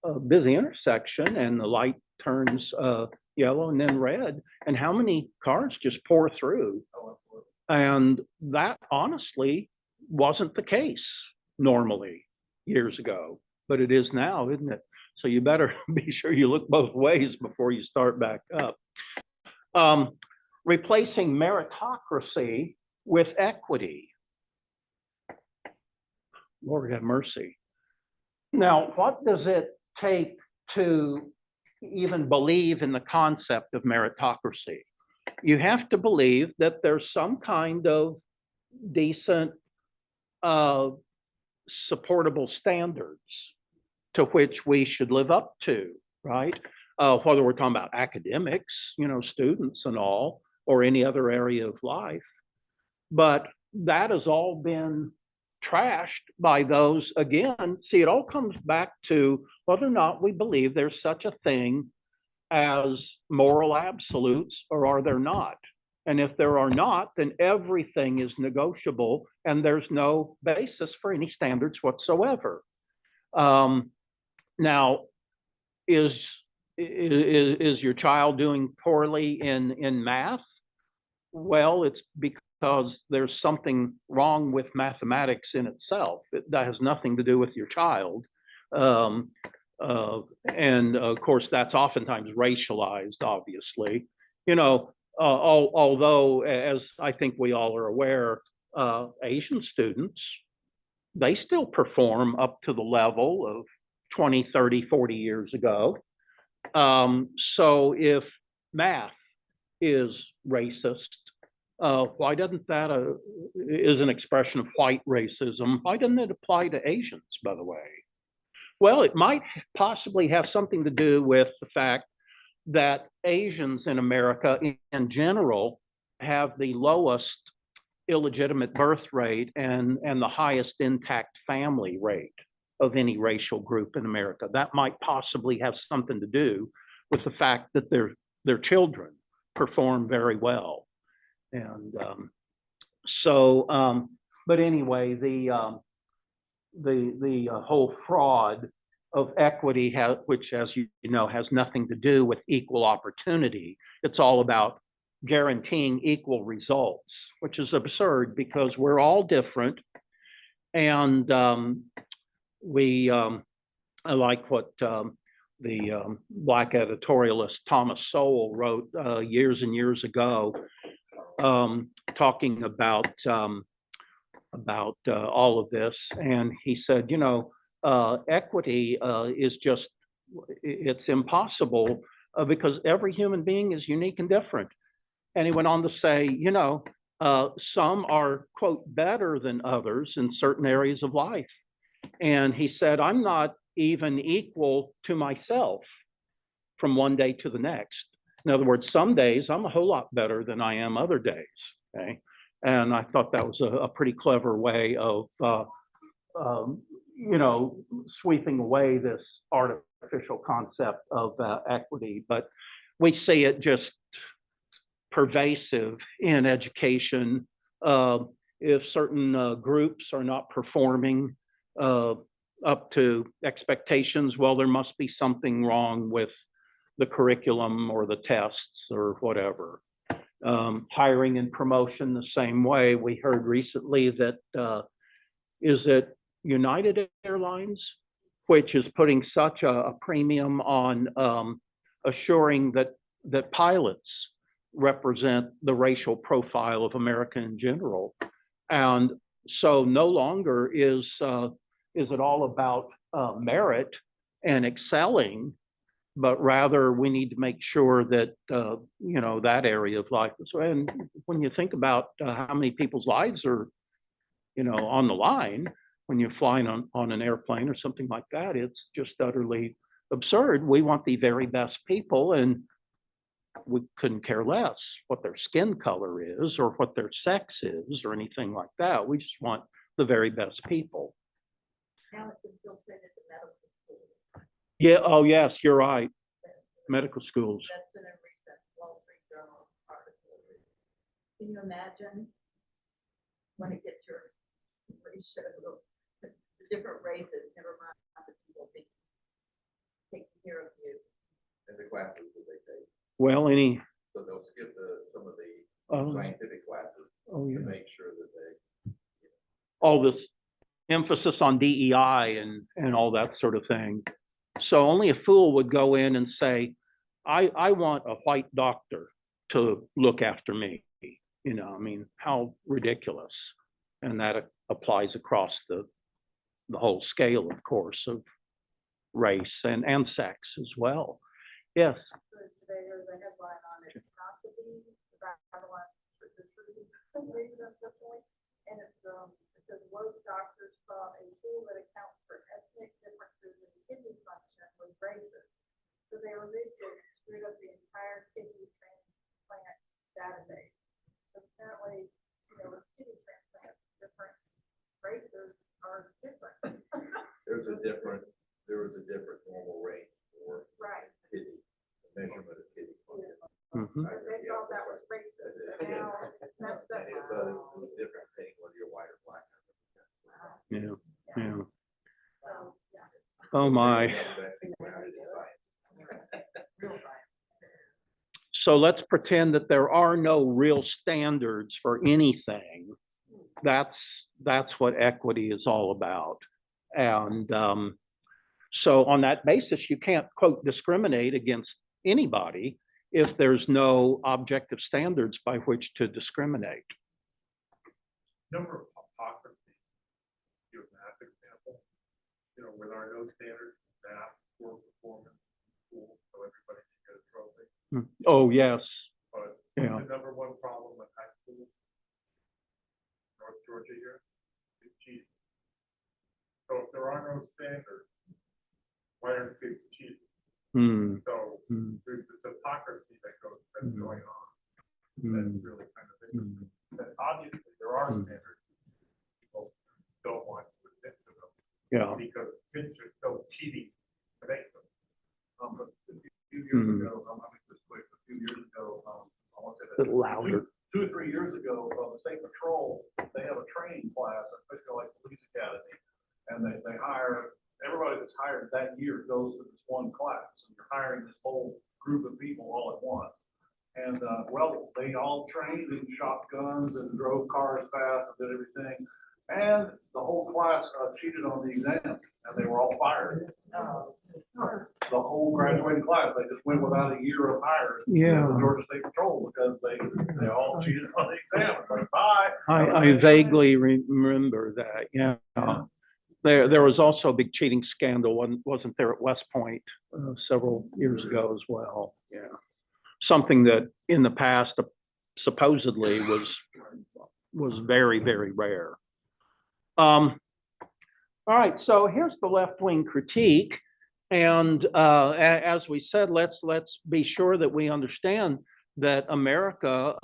a busy intersection and the light turns yellow and then red, and how many cars just pour through. Oh, absolutely. And that honestly wasn't the case normally years ago, but it is now, isn't it? So you better be sure you look both ways before you start back up. Replacing meritocracy with equity. Lord have mercy. Now, what does it take to even believe in the concept of meritocracy? You have to believe that there's some kind of decent, supportable standards to which we should live up to, right? Whether we're talking about academics, students and all, or any other area of life. But that has all been trashed by those, again, see, it all comes back to whether or not we believe there's such a thing as moral absolutes, or are there not? And if there are not, then everything is negotiable and there's no basis for any standards whatsoever. Now, is your child doing poorly in math? Well, it's because there's something wrong with mathematics in itself. That has nothing to do with your child. And of course, that's oftentimes racialized, obviously. Although, as I think we all are aware, Asian students, they still perform up to the level of 20, 30, 40 years ago. So if math is racist, why doesn't that is an expression of white racism? Why doesn't it apply to Asians, by the way? Well, it might possibly have something to do with the fact that Asians in America in general have the lowest illegitimate birth rate and the highest intact family rate of any racial group in America. That might possibly have something to do with the fact that their children perform very well. And but anyway, the whole fraud of equity, which, as you know, has nothing to do with equal opportunity. It's all about guaranteeing equal results, which is absurd because we're all different. And I like what the Black editorialist Thomas Sowell wrote years and years ago, talking about all of this. And he said, equity is just, it's impossible because every human being is unique and different. And he went on to say, some are, quote, better than others in certain areas of life. And he said, I'm not even equal to myself from one day to the next. In other words, some days I'm a whole lot better than I am other days. Okay. And I thought that was a pretty clever way of, sweeping away this artificial concept of equity. But we see it just pervasive in education. If certain groups are not performing up to expectations, well, there must be something wrong with the curriculum or the tests or whatever. Hiring and promotion the same way. We heard recently that is it United Airlines, which is putting such a premium on assuring that pilots represent the racial profile of America in general. And so no longer is it all about merit and excelling, but rather we need to make sure that that area of life is. And when you think about how many people's lives are on the line when you're flying on an airplane or something like that, it's just utterly absurd. We want the very best people, and we couldn't care less what their skin color is or what their sex is or anything like that. We just want the very best people. Now it's infiltrated the medical schools. Yeah. Oh, yes, you're right. Medical schools. That's been a recent Wall Street Journal article. Can you imagine when it gets your ratio, the different races, never mind the people taking care of you? And the classes that they take. Well, So they'll skip some of the oh, scientific classes oh to yeah, make sure that they. all this emphasis on DEI and all that sort of thing. So only a fool would go in and say, I want a white doctor to look after me. I mean, how ridiculous. And that applies across the whole scale, of course, of race and sex as well. Yes. So today there's a headline on it, not to be the Babylon, the truth, unfortunately. And it says woke doctors thought a tool that accounts for ethnic differences in kidney function was racist. So they removed it and screwed up the entire kidney transplant database. Apparently, with kidney transplants, different races are different. There was a different normal range for Right. kidney, the measurement of kidney function. Mhm. They thought that was racist, and now it's messed up. And it's a different thing whether you're white or black. Yeah. Yeah. So, yeah. Oh my. So let's pretend that there are no real standards for anything. That's what equity is all about. And so on that basis, you can't, quote, discriminate against anybody if there's no objective standards by which to discriminate. Number of hypocrisy. Give a math example. Where there are no standards, math, for performance, school, so everybody can get a trophy. Oh, yes. But Yeah. the number one problem with high school, North Georgia here, is cheating. So if there are no standards, why aren't kids cheating? So there's this hypocrisy that's going on. That's really kind of interesting. And obviously there are standards. People don't want to admit to them. Yeah. Because kids are so cheating to make them. But a few years ago, I'll make this quick. A few years ago, I want to say that Louder. 2 or 3 years ago, the state patrol, they have a training class, especially like police academy, and they hire everybody that's hired that year goes to this one class, and you're hiring this whole group of people all at once. And well, they all trained and shot guns and drove cars fast and did everything. And the whole class cheated on the exam, and they were all fired. The whole graduating class, they just went without a year of hires. Yeah. The Georgia State Patrol because they all cheated on the exam. It's like, bye. I vaguely remember that. Yeah. There was also a big cheating scandal, wasn't there, at West Point several years ago as well? Yeah, something that in the past supposedly was very, very rare. All right, so here's the left-wing critique, and as we said, let's be sure that we understand that America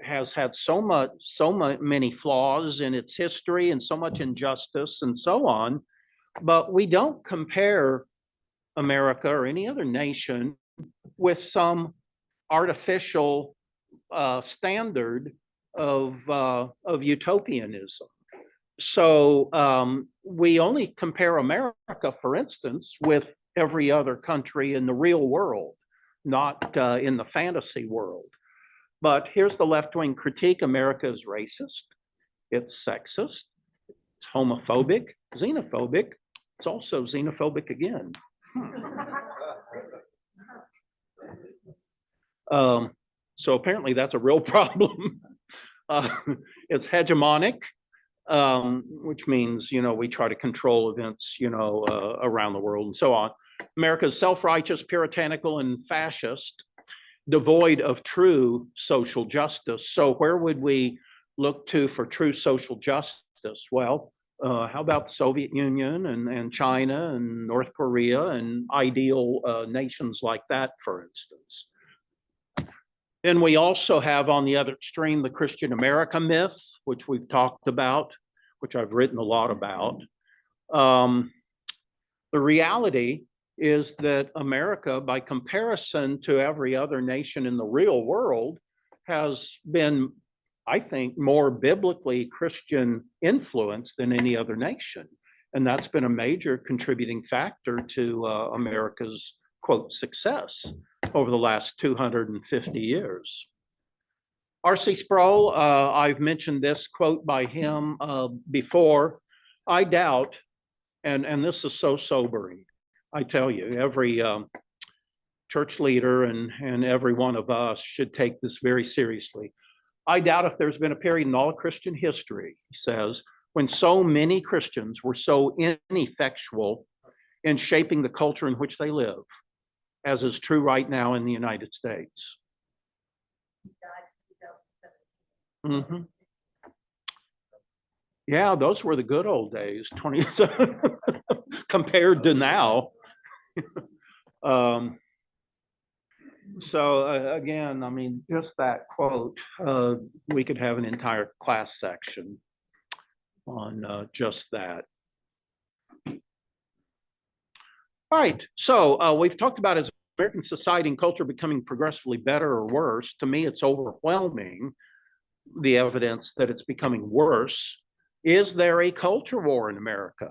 has had so many flaws in its history and so much injustice and so on, but we don't compare America or any other nation with some artificial standard of utopianism. So we only compare America, for instance, with every other country in the real world, not in the fantasy world. But here's the left-wing critique: America is racist, it's sexist, it's homophobic, xenophobic. It's also xenophobic again. So apparently that's a real problem. It's hegemonic, which means, we try to control events, around the world and so on. America is self-righteous, puritanical, and fascist, devoid of true social justice. So where would we look to for true social justice? Well, how about the Soviet Union and China and North Korea and ideal nations like that, for instance? And we also have on the other extreme the Christian America myth, which we've talked about, which I've written a lot about. The reality is that America, by comparison to every other nation in the real world, has been, I think, more biblically Christian influenced than any other nation. And that's been a major contributing factor to America's, quote, success over the last 250 years. R.C. Sproul, I've mentioned this quote by him before. I doubt, and this is so sobering, I tell you, every church leader and every one of us should take this very seriously. I doubt if there's been a period in all of Christian history, he says, when so many Christians were so ineffectual in shaping the culture in which they live, as is true right now in the United States. Mm-hmm. Yeah, those were the good old days, 27 compared to now. So again, I mean, just that quote, we could have an entire class section on just that. All right, so we've talked about as American society and culture becoming progressively better or worse. To me, it's overwhelming, the evidence that it's becoming worse. Is there a culture war in America?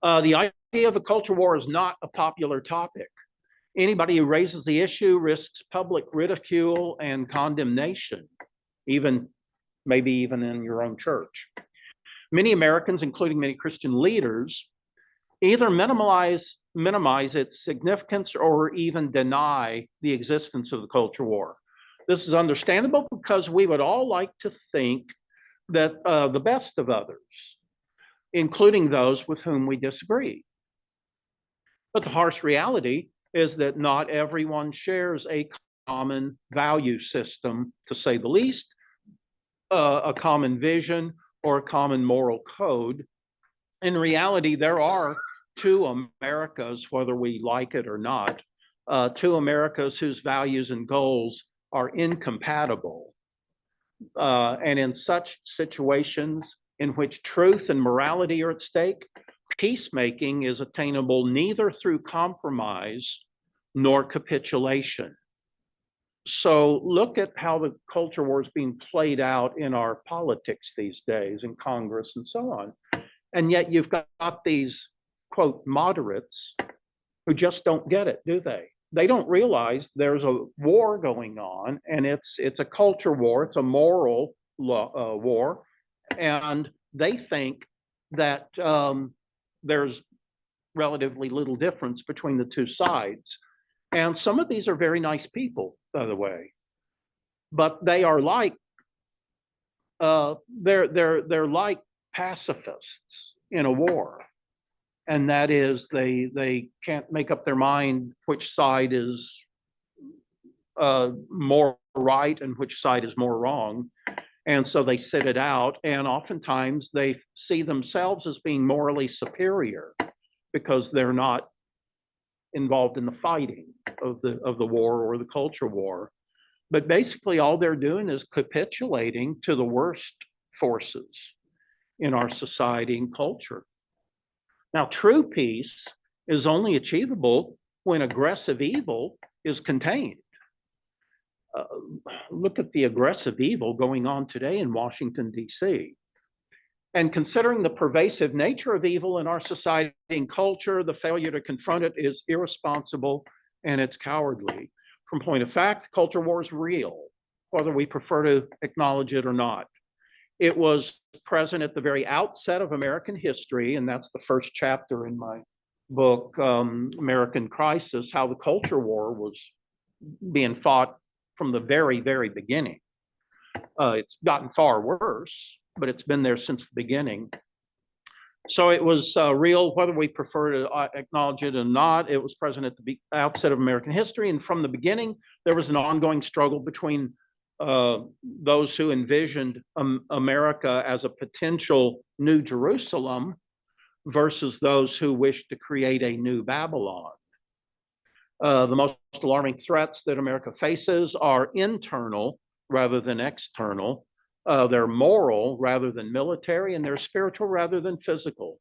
The idea of a culture war is not a popular topic. Anybody who raises the issue risks public ridicule and condemnation, maybe even in your own church. Many Americans, including many Christian leaders, either minimize its significance or even deny the existence of the culture war. This is understandable because we would all like to think that the best of others, including those with whom we disagree. But the harsh reality is that not everyone shares a common value system, to say the least, a common vision, or a common moral code. In reality, there are two Americas, whether we like it or not, two Americas whose values and goals are incompatible. And in such situations in which truth and morality are at stake, peacemaking is attainable neither through compromise nor capitulation. So look at how the culture war is being played out in our politics these days, in Congress and so on. And yet you've got these, quote, moderates who just don't get it, do they? They don't realize there's a war going on, and it's a culture war, it's a moral war, and they think that there's relatively little difference between the two sides. And some of these are very nice people, by the way, but they are like they're like pacifists. in a war. And that is they can't make up their mind which side is more right and which side is more wrong. And so they sit it out, and oftentimes they see themselves as being morally superior because they're not involved in the fighting of the war or the culture war. But basically all they're doing is capitulating to the worst forces in our society and culture. Now, true peace is only achievable when aggressive evil is contained. Look at the aggressive evil going on today in Washington, D.C. And considering the pervasive nature of evil in our society and culture, the failure to confront it is irresponsible and it's cowardly. From point of fact, culture war is real, whether we prefer to acknowledge it or not. It was present at the very outset of American history, and that's the first chapter in my book, American Crisis, how the culture war was being fought from the very, very beginning. It's gotten far worse, but it's been there since the beginning. So it was real, whether we prefer to acknowledge it or not. It was present at the outset of American history, and from the beginning, there was an ongoing struggle between those who envisioned America as a potential New Jerusalem versus those who wished to create a new Babylon. The most alarming threats that America faces are internal rather than external. They're moral rather than military, and they're spiritual rather than physical.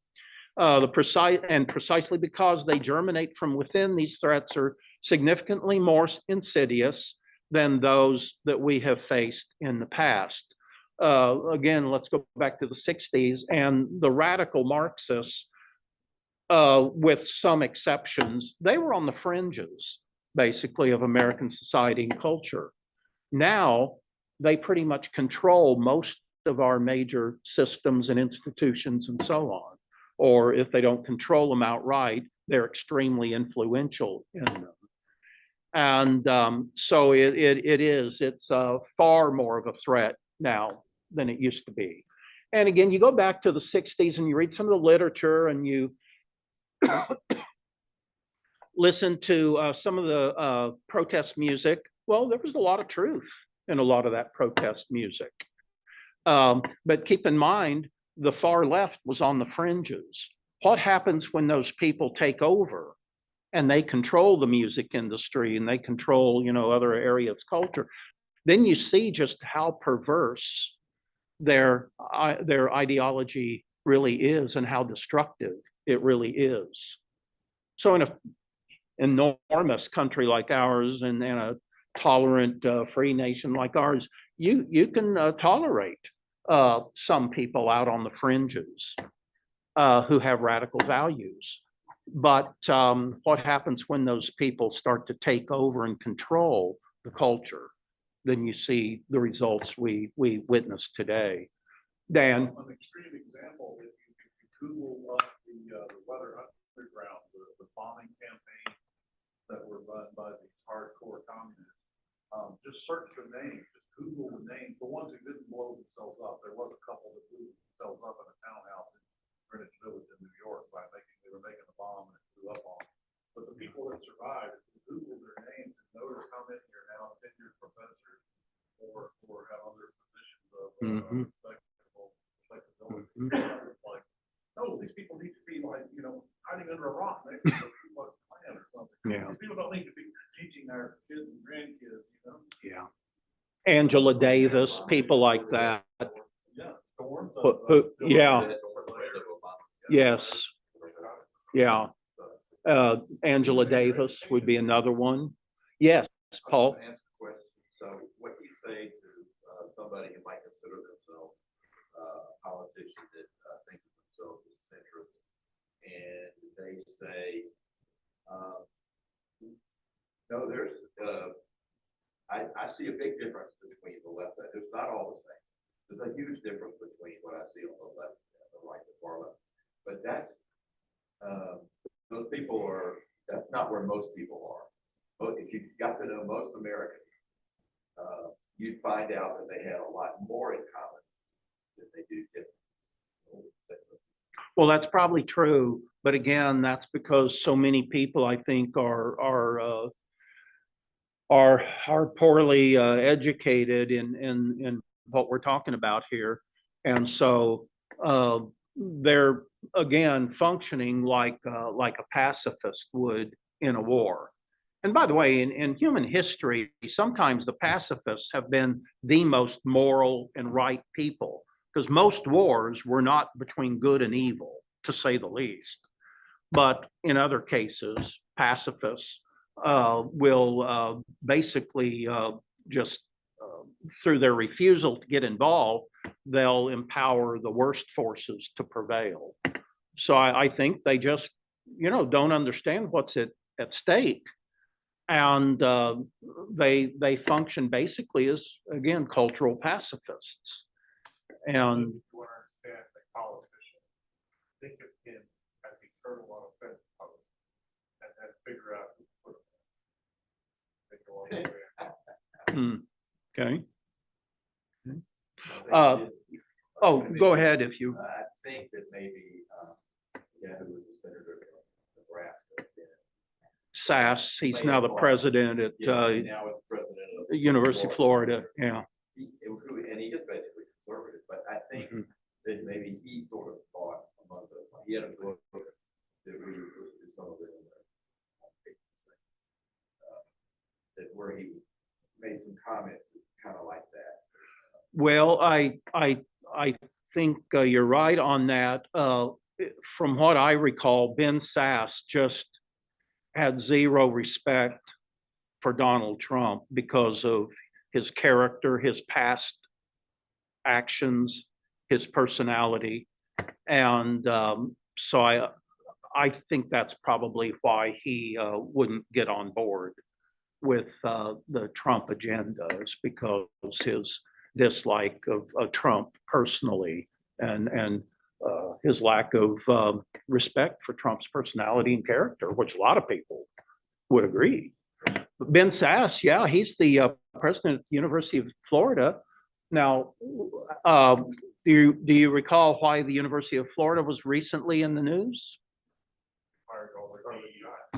Precisely because they germinate from within, these threats are significantly more insidious than those that we have faced in the past. Again, let's go back to the 60s, and the radical Marxists, with some exceptions, they were on the fringes, basically, of American society and culture. Now, they pretty much control most of our major systems and institutions and so on. Or if they don't control them outright, they're extremely influential in them. And so it's far more of a threat now than it used to be. And again, you go back to the 60s and you read some of the literature and you listen to some of the protest music. Well, there was a lot of truth in a lot of that protest music. But keep in mind, the far left was on the fringes. What happens when those people take over and they control the music industry and they control, other areas of culture? Then you see just how perverse their ideology really is and how destructive it really is. So in an enormous country like ours and a tolerant, free nation like ours, you can tolerate some people out on the fringes who have radical values. But what happens when those people start to take over and control the culture? Then you see the results we witness today. Dan? An extreme example, if you Google up the Weather Underground, the bombing campaign that were run by these hardcore communists, just search their names, just Google the names, the ones who didn't blow themselves up. There was a couple that blew themselves up in a townhouse in Greenwich Village in New York by they were making a bomb and it blew up on them. But the people that survived, if you Google their names and notice how many are now tenured professors or have other positions of respectability. Like, no, these people need to be like, hiding under a rock next to the Ku Klux Klan or something. Yeah. These people don't need to be teaching their kids and grandkids, Yeah. Angela Davis, people like that. Yeah. Storms. Yeah. Yes. Yeah. Angela Davis would be another one. Yes, Paul. Ask a question. So what do you say to somebody who might consider themselves a politician that thinks of themselves as centrist, and they say, no, there's, I see a big difference between the left and it's not all the same. There's a huge difference between what I see on the left and the right, the far left. But that's, those people that's not where most people are. But if you got to know most Americans, you'd find out that they had a lot more in common than they do different. Well, that's probably true, but again, that's because so many people, I think, are poorly educated in what we're talking about here, and so they're again functioning like a pacifist would in a war. And by the way, in human history, sometimes the pacifists have been the most moral and right people, because most wars were not between good and evil, to say the least. But in other cases, pacifists will basically just through their refusal to get involved, they'll empower the worst forces to prevail. So I think they just, don't understand what's at stake, and they function basically as, again, cultural pacifists. And You understand that politicians think of him as eternal on a fence post and then figure out who put him there. They go all the way out. okay. I think Oh, go ahead if you. I think that maybe, yeah, who was the senator from Nebraska? Sass, he's now the president at Yeah, now is president of the University of Florida. Yeah. And he is basically conservative, but I think that maybe he sort of thought among he had a book that we some of it that where he made some comments kind of like that. Well, I think you're right on that. From what I recall, Ben Sass just had zero respect for Donald Trump because of his character, his past actions, his personality, and so I think that's probably why he wouldn't get on board with the Trump agenda, is because his dislike of Trump personally, and his lack of respect for Trump's personality and character, which a lot of people would agree. Ben Sass, yeah, he's the president of the University of Florida. Now, do you recall why the University of Florida was recently in the news? Fired all the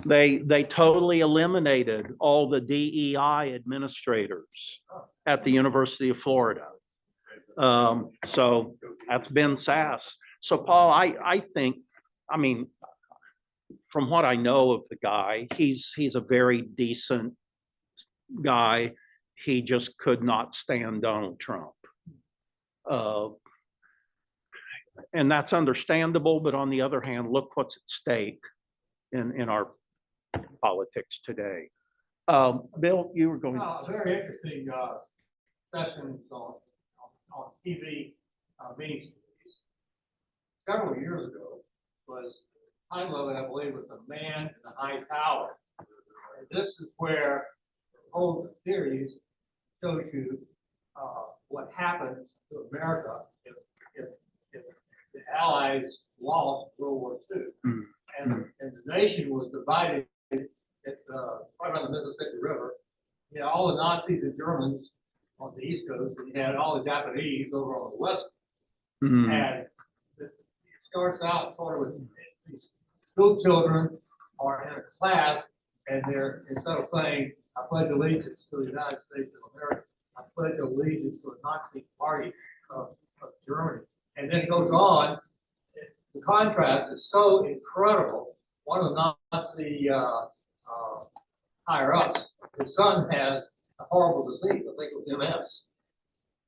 DEI. They totally eliminated all the DEI administrators at the University of Florida. So that's Ben Sass. So Paul, I think, I mean, from what I know of the guy, he's a very decent guy. He just could not stand Donald Trump. And that's understandable, but on the other hand, look what's at stake in our politics today. Bill, you were going. Very interesting sessions on TV meetings. Several years ago was high level, I believe, with the man in the high tower. And this is where the whole series shows you what happened to America if the Allies lost World War II. And the nation was divided right around the Mississippi River. You had all the Nazis and Germans on the East Coast, and you had all the Japanese over on the West. And it starts out sort of with these school children are in a class, and they're, instead of saying, I pledge allegiance to the United States of America, I pledge allegiance to the Nazi Party of Germany. And then it goes on. The contrast is so incredible. One of the Nazi higher ups, his son has a horrible disease, I think it was MS.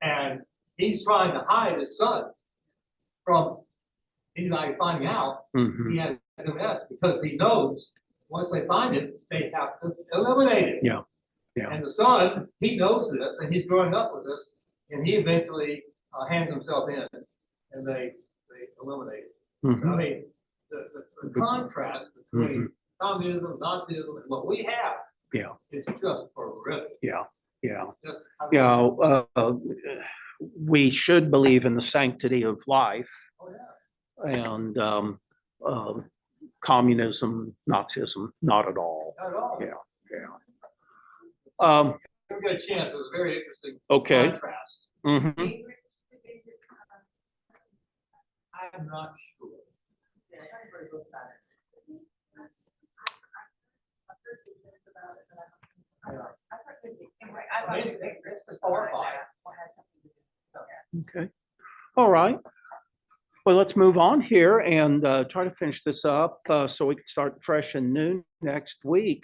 And he's trying to hide his son from anybody finding out he has MS, because he knows once they find it, they have to eliminate it. Yeah. And the son, he knows this, and he's growing up with this, and he eventually hands himself in, and they eliminate it. I mean, the contrast between communism, Nazism, and what we have is just horrific. We should believe in the sanctity of life. Oh, yeah. And communism, Nazism, not at all. Not at all. Yeah. If we get a chance, it was a very interesting Okay. contrast. I'm not sure. It's just horrifying. Okay. All right. Well, let's move on here and try to finish this up so we can start fresh and new next week.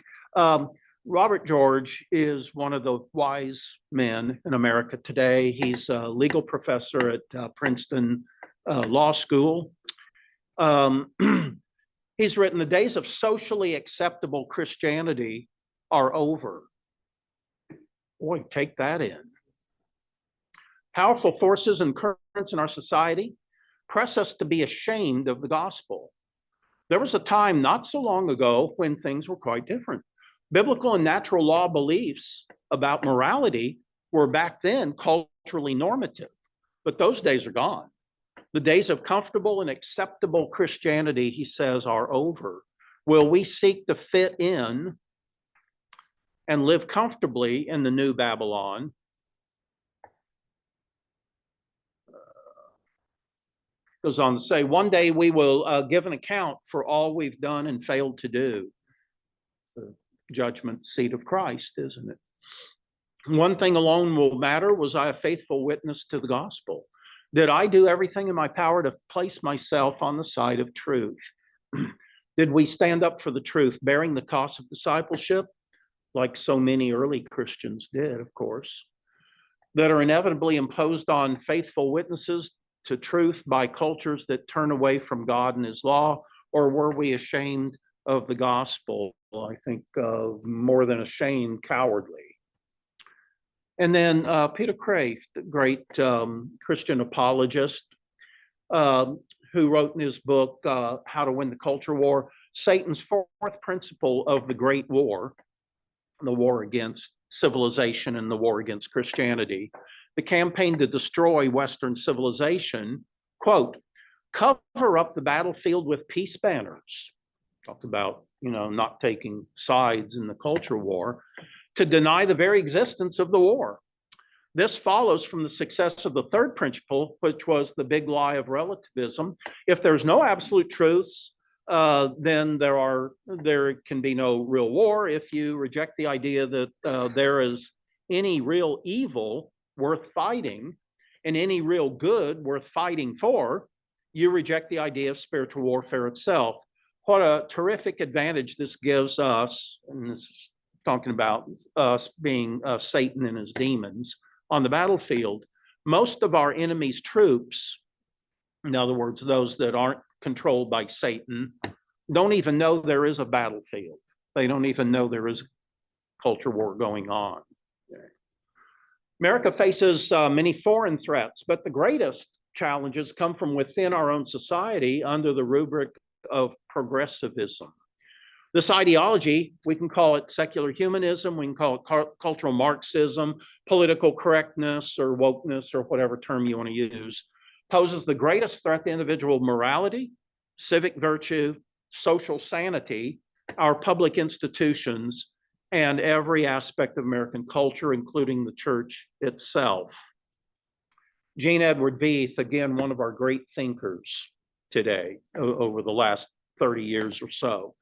Robert George is one of the wise men in America today. He's a legal professor at Princeton Law School. He's written, "The days of socially acceptable Christianity are over." Boy, take that in. Powerful forces and currents in our society press us to be ashamed of the gospel. There was a time not so long ago when things were quite different. Biblical and natural law beliefs about morality were back then culturally normative, but those days are gone. The days of comfortable and acceptable Christianity, he says, are over. Will we seek to fit in and live comfortably in the new Babylon? Goes on to say, one day we will give an account for all we've done and failed to do. The judgment seat of Christ, isn't it? One thing alone will matter: was I a faithful witness to the gospel? Did I do everything in my power to place myself on the side of truth? Did we stand up for the truth, bearing the cost of discipleship, like so many early Christians did, of course, that are inevitably imposed on faithful witnesses to truth by cultures that turn away from God and his law? Or were we ashamed of the gospel? I think more than ashamed, cowardly. And then Peter Kraft, the great Christian apologist, who wrote in his book, How to Win the Culture War, Satan's fourth principle of the Great War, the war against civilization and the war against Christianity, the campaign to destroy Western civilization, quote, cover up the battlefield with peace banners. Talked about, not taking sides in the culture war, to deny the very existence of the war. This follows from the success of the third principle, which was the big lie of relativism. If there's no absolute truths, then there can be no real war. If you reject the idea that there is any real evil worth fighting and any real good worth fighting for, you reject the idea of spiritual warfare itself. What a terrific advantage this gives us, and this is talking about us being Satan and his demons on the battlefield. Most of our enemy's troops, in other words, those that aren't controlled by Satan, don't even know there is a battlefield. They don't even know there is a culture war going on. America faces many foreign threats, but the greatest challenges come from within our own society under the rubric of progressivism. This ideology, we can call it secular humanism, we can call it cultural Marxism, political correctness, or wokeness, or whatever term you want to use, poses the greatest threat to individual morality, civic virtue, social sanity, our public institutions, and every aspect of American culture, including the church itself. Jean Edward Veith, again, one of our great thinkers today, over the last 30 years or so.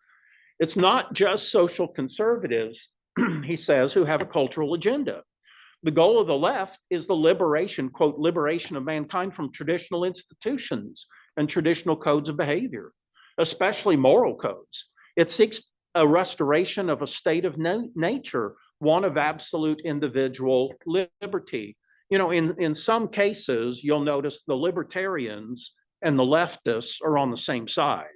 It's not just social conservatives, he says, who have a cultural agenda. The goal of the left is the liberation, quote, liberation of mankind from traditional institutions and traditional codes of behavior, especially moral codes. It seeks a restoration of a state of nature, one of absolute individual liberty. In some cases, you'll notice the libertarians and the leftists are on the same side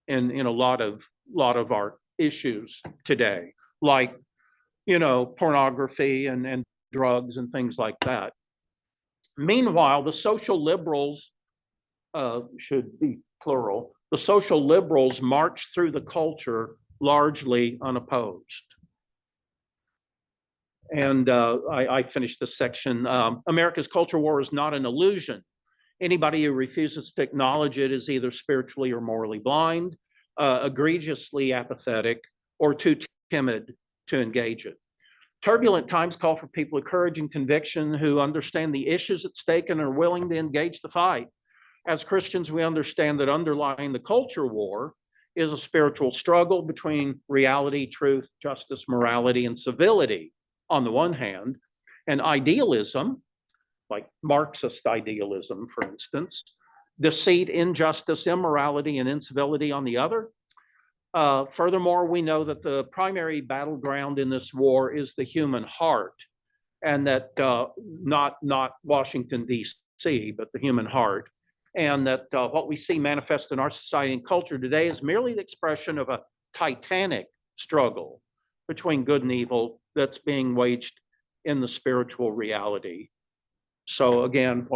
in a lot of our issues today, like, pornography and drugs and things like that. Meanwhile, the social liberals, should be plural, the social liberals march through the culture largely unopposed. And I finished this section. America's culture war is not an illusion. Anybody who refuses to acknowledge it is either spiritually or morally blind, egregiously apathetic, or too timid to engage it. Turbulent times call for people of courage and conviction who understand the issues at stake and are willing to engage the fight. As Christians, we understand that underlying the culture war is a spiritual struggle between reality, truth, justice, morality, and civility. on the one hand, and idealism, like Marxist idealism, for instance, deceit, injustice, immorality, and incivility on the other. Furthermore, we know that the primary battleground in this war is the human heart, and that not Washington, D.C., but the human heart, and that what we see manifest in our society and culture today is merely the expression of a titanic struggle between good and evil that's being waged in the spiritual reality. So again,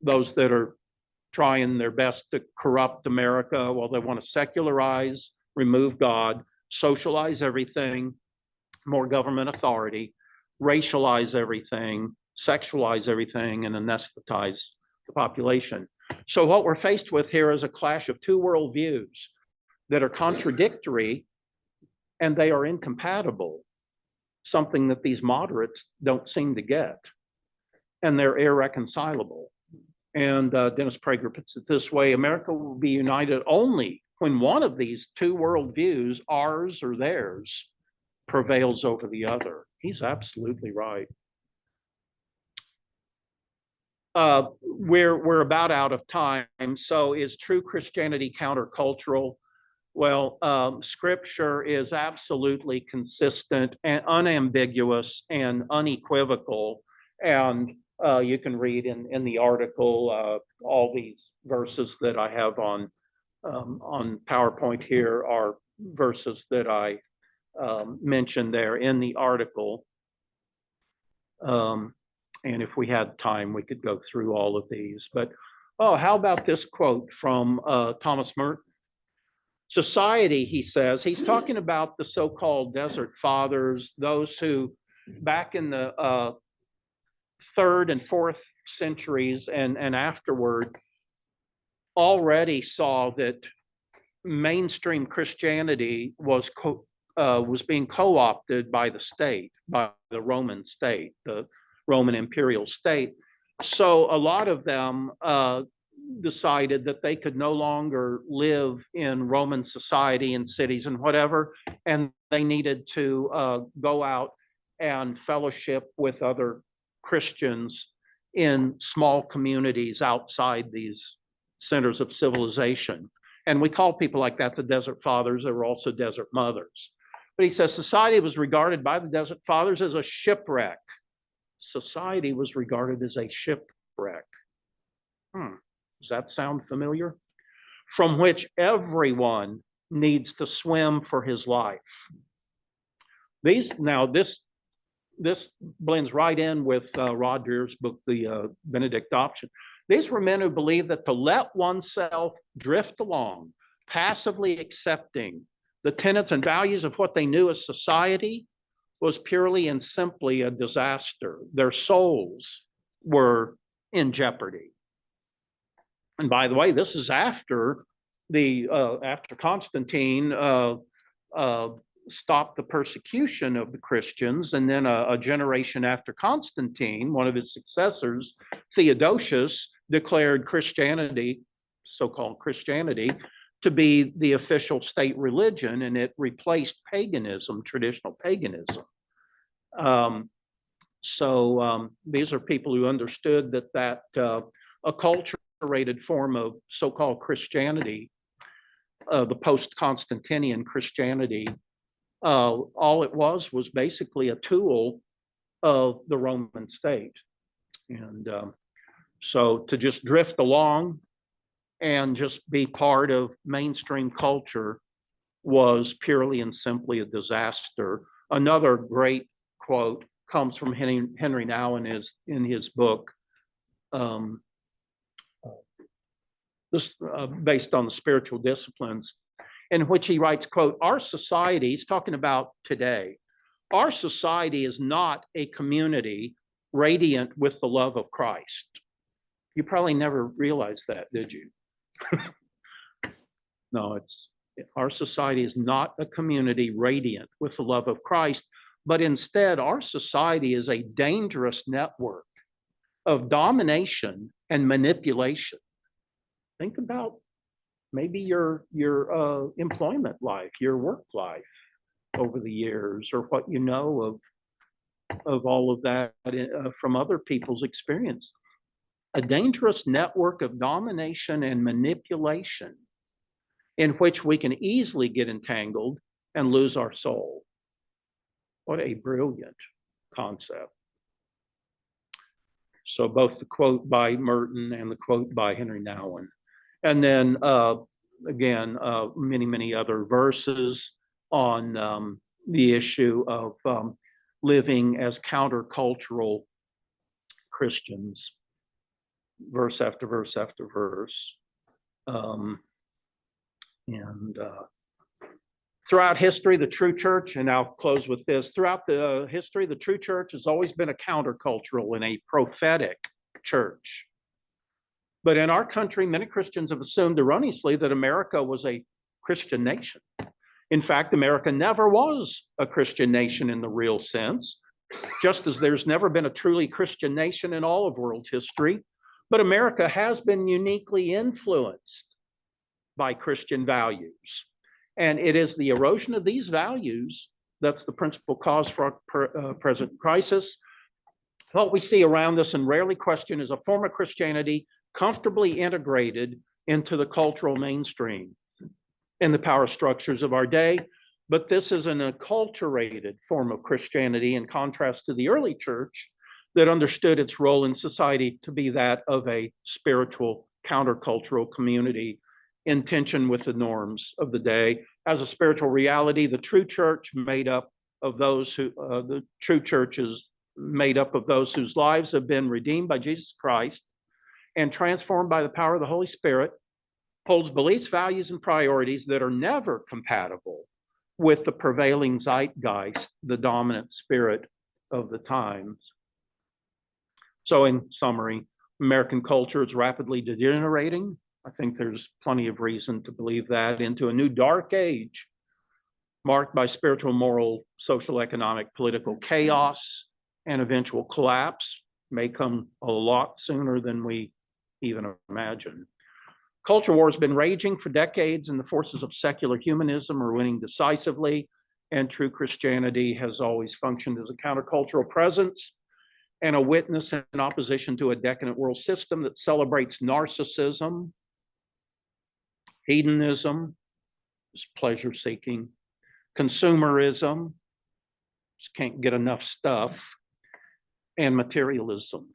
those that are trying their best to corrupt America, well, they want to secularize, remove God, socialize everything, more government authority, racialize everything, sexualize everything, and anesthetize the population. So what we're faced with here is a clash of two worldviews that are contradictory, and they are incompatible, something that these moderates don't seem to get, and they're irreconcilable. And Dennis Prager puts it this way: America will be united only when one of these two worldviews, ours or theirs, prevails over the other. He's absolutely right. We're about out of time. So is true Christianity countercultural? Well, scripture is absolutely consistent and unambiguous and unequivocal. And you can read in the article, all these verses that I have on PowerPoint here are verses that I mentioned there in the article. And if we had time, we could go through all of these. But, oh, how about this quote from Thomas Merton? Society, he says, he's talking about the so-called Desert Fathers, those who back in the 3rd and 4th centuries and afterward already saw that mainstream Christianity was being co-opted by the state, by the Roman state, the Roman imperial state. So a lot of them decided that they could no longer live in Roman society and cities and whatever, and they needed to go out and fellowship with other Christians in small communities outside these centers of civilization. And we call people like that the Desert Fathers. There were also Desert Mothers. But he says society was regarded by the Desert Fathers as a shipwreck. Society was regarded as a shipwreck. Does that sound familiar? From which everyone needs to swim for his life. This blends right in with Rod Dreher's book, The Benedict Option. These were men who believed that to let oneself drift along, passively accepting the tenets and values of what they knew as society, was purely and simply a disaster. Their souls were in jeopardy. And by the way, this is after Constantine stopped the persecution of the Christians, and then a generation after Constantine, one of his successors, Theodosius, declared Christianity, so-called Christianity, to be the official state religion, and it replaced paganism, traditional paganism. These are people who understood that acculturated form of so-called Christianity, the post-Constantinian Christianity, all it was basically a tool of the Roman state. And so to just drift along and just be part of mainstream culture was purely and simply a disaster. Another great quote comes from Henry Nouwen in his book, based on the spiritual disciplines, in which he writes, quote, "Our society," he's talking about today, "our society is not a community radiant with the love of Christ." You probably never realized that, did you? No, our society is not a community radiant with the love of Christ, but instead our society is a dangerous network of domination and manipulation. Think about maybe your employment life, your work life. over the years, or what you know of all of that from other people's experience. A dangerous network of domination and manipulation in which we can easily get entangled and lose our soul. What a brilliant concept. So both the quote by Merton and the quote by Henry Nouwen. And then again, many other verses on the issue of living as countercultural Christians, verse after verse after verse. Throughout history, the true church, and I'll close with this, throughout the history, the true church has always been a countercultural and a prophetic church. But in our country, many Christians have assumed erroneously that America was a Christian nation. In fact, America never was a Christian nation in the real sense, just as there's never been a truly Christian nation in all of world history. But America has been uniquely influenced by Christian values. And it is the erosion of these values that's the principal cause for our present crisis. What we see around us and rarely question is a form of Christianity comfortably integrated into the cultural mainstream and the power structures of our day. But this is an acculturated form of Christianity in contrast to the early church that understood its role in society to be that of a spiritual countercultural community in tension with the norms of the day. As a spiritual reality, the true church made up of those who, the true church is made up of those whose lives have been redeemed by Jesus Christ and transformed by the power of the Holy Spirit, holds beliefs, values, and priorities that are never compatible with the prevailing zeitgeist, the dominant spirit of the times. So in summary, American culture is rapidly degenerating. I think there's plenty of reason to believe that, into a new dark age marked by spiritual, moral, social, economic, political chaos and eventual collapse. May come a lot sooner than we even imagine. Culture war has been raging for decades, and the forces of secular humanism are winning decisively, and true Christianity has always functioned as a countercultural presence and a witness in opposition to a decadent world system that celebrates narcissism, hedonism, pleasure seeking, consumerism, just can't get enough stuff, and materialism.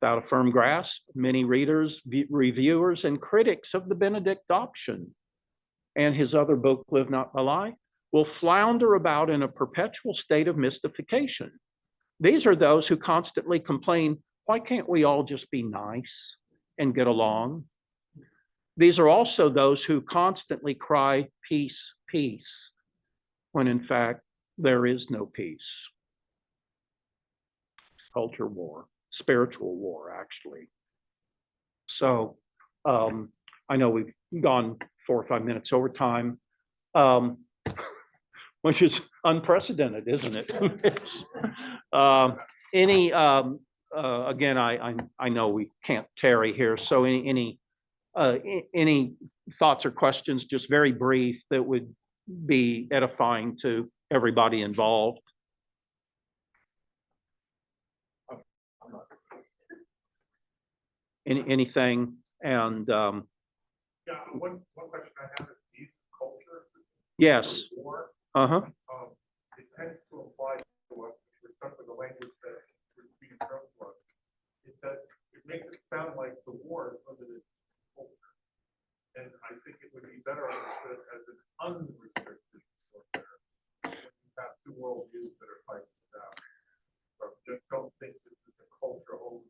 Without a firm grasp, many readers, reviewers, and critics of the Benedict option and his other book, Live Not by Lie, will flounder about in a perpetual state of mystification. These are those who constantly complain, why can't we all just be nice and get along? These are also those who constantly cry, peace, peace, when in fact, there is no peace. Culture war, spiritual war, actually. So I know we've gone 4 or 5 minutes over time, which is unprecedented, isn't it? Again, I know we can't tarry here, so any thoughts or questions, just very brief, that would be edifying to everybody involved? Anything? And Yeah, one question I have is these cultures. yes. War, Uh-huh. it tends to apply to us, especially the language that we're being thrown to us. It makes it sound like the war is limited to culture. And I think it would be better understood as an unrestricted warfare. When you have two worldviews that are fighting it out. So just don't think this is a culture only.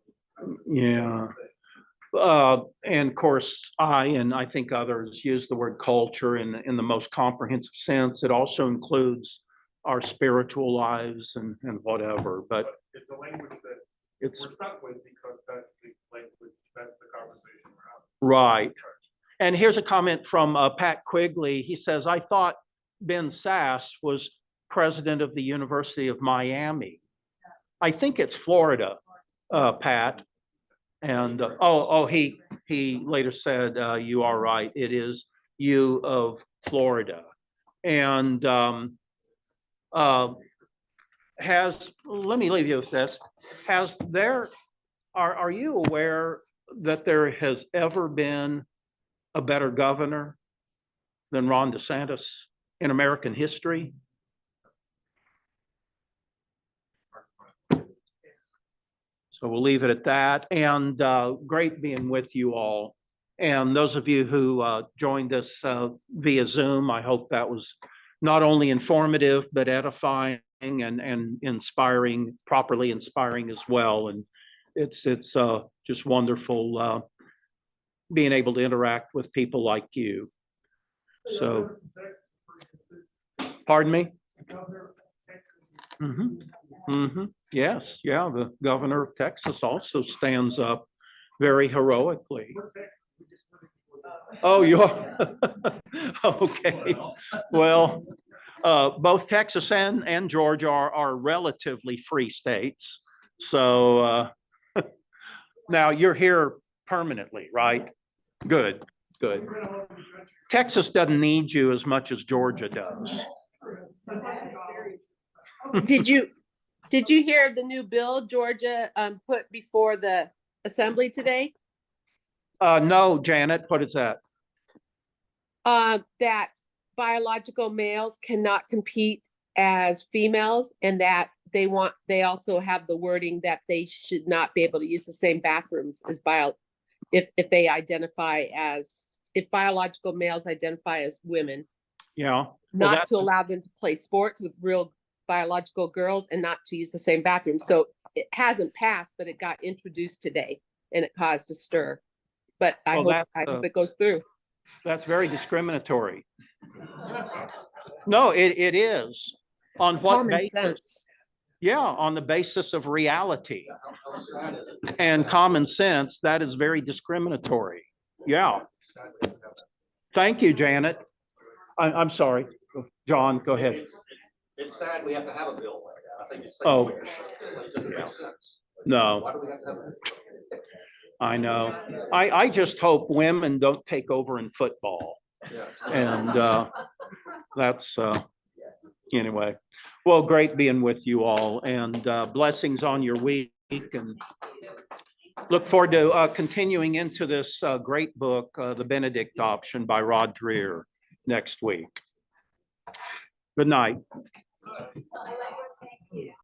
Yeah. And of course, I think others use the word culture in the most comprehensive sense. It also includes our spiritual lives and whatever, but it's a language that it's we're stuck with because that's the language, that's the conversation we're having. right. And here's a comment from Pat Quigley. He says, I thought Ben Sass was president of the University of Miami. I think it's Florida, Pat. And he later said, you are right. It is U of Florida. And let me leave you with this. Are you aware that there has ever been a better governor than Ron DeSantis in American history? So we'll leave it at that. And great being with you all. And those of you who joined us via Zoom, I hope that was not only informative, but edifying and inspiring, properly inspiring as well. And it's just wonderful being able to interact with people like you. So, pardon me? Yes, yeah, the governor of Texas also stands up very heroically. Oh, you are? Okay. Well, both Texas and Georgia are relatively free states. So now you're here permanently, right? Good, good. Texas doesn't need you as much as Georgia does. Did you hear the new bill Georgia put before the assembly today? No, Janet, what is that? That biological males cannot compete as females, and that they also have the wording that they should not be able to use the same bathrooms as if they identify as, if biological males identify as women. Yeah. Not to allow them to play sports with real biological girls and not to use the same bathroom. So it hasn't passed, but it got introduced today and it caused a stir. But I hope it goes through. That's very discriminatory. No, it is. On what Common basis? sense. Yeah, on the basis of reality and common sense, that is very discriminatory. Yeah. Thank you, Janet. I'm sorry, John, go ahead. It's sad we have to have a bill like that. I think it's. Oh. It doesn't make sense. No. Why do we have to have it? I know. I just hope women don't take over in football. Yeah. And that's anyway. Well, great being with you all, and blessings on your week, and look forward to continuing into this great book, The Benedict Option by Rod Dreher, next week. Good night.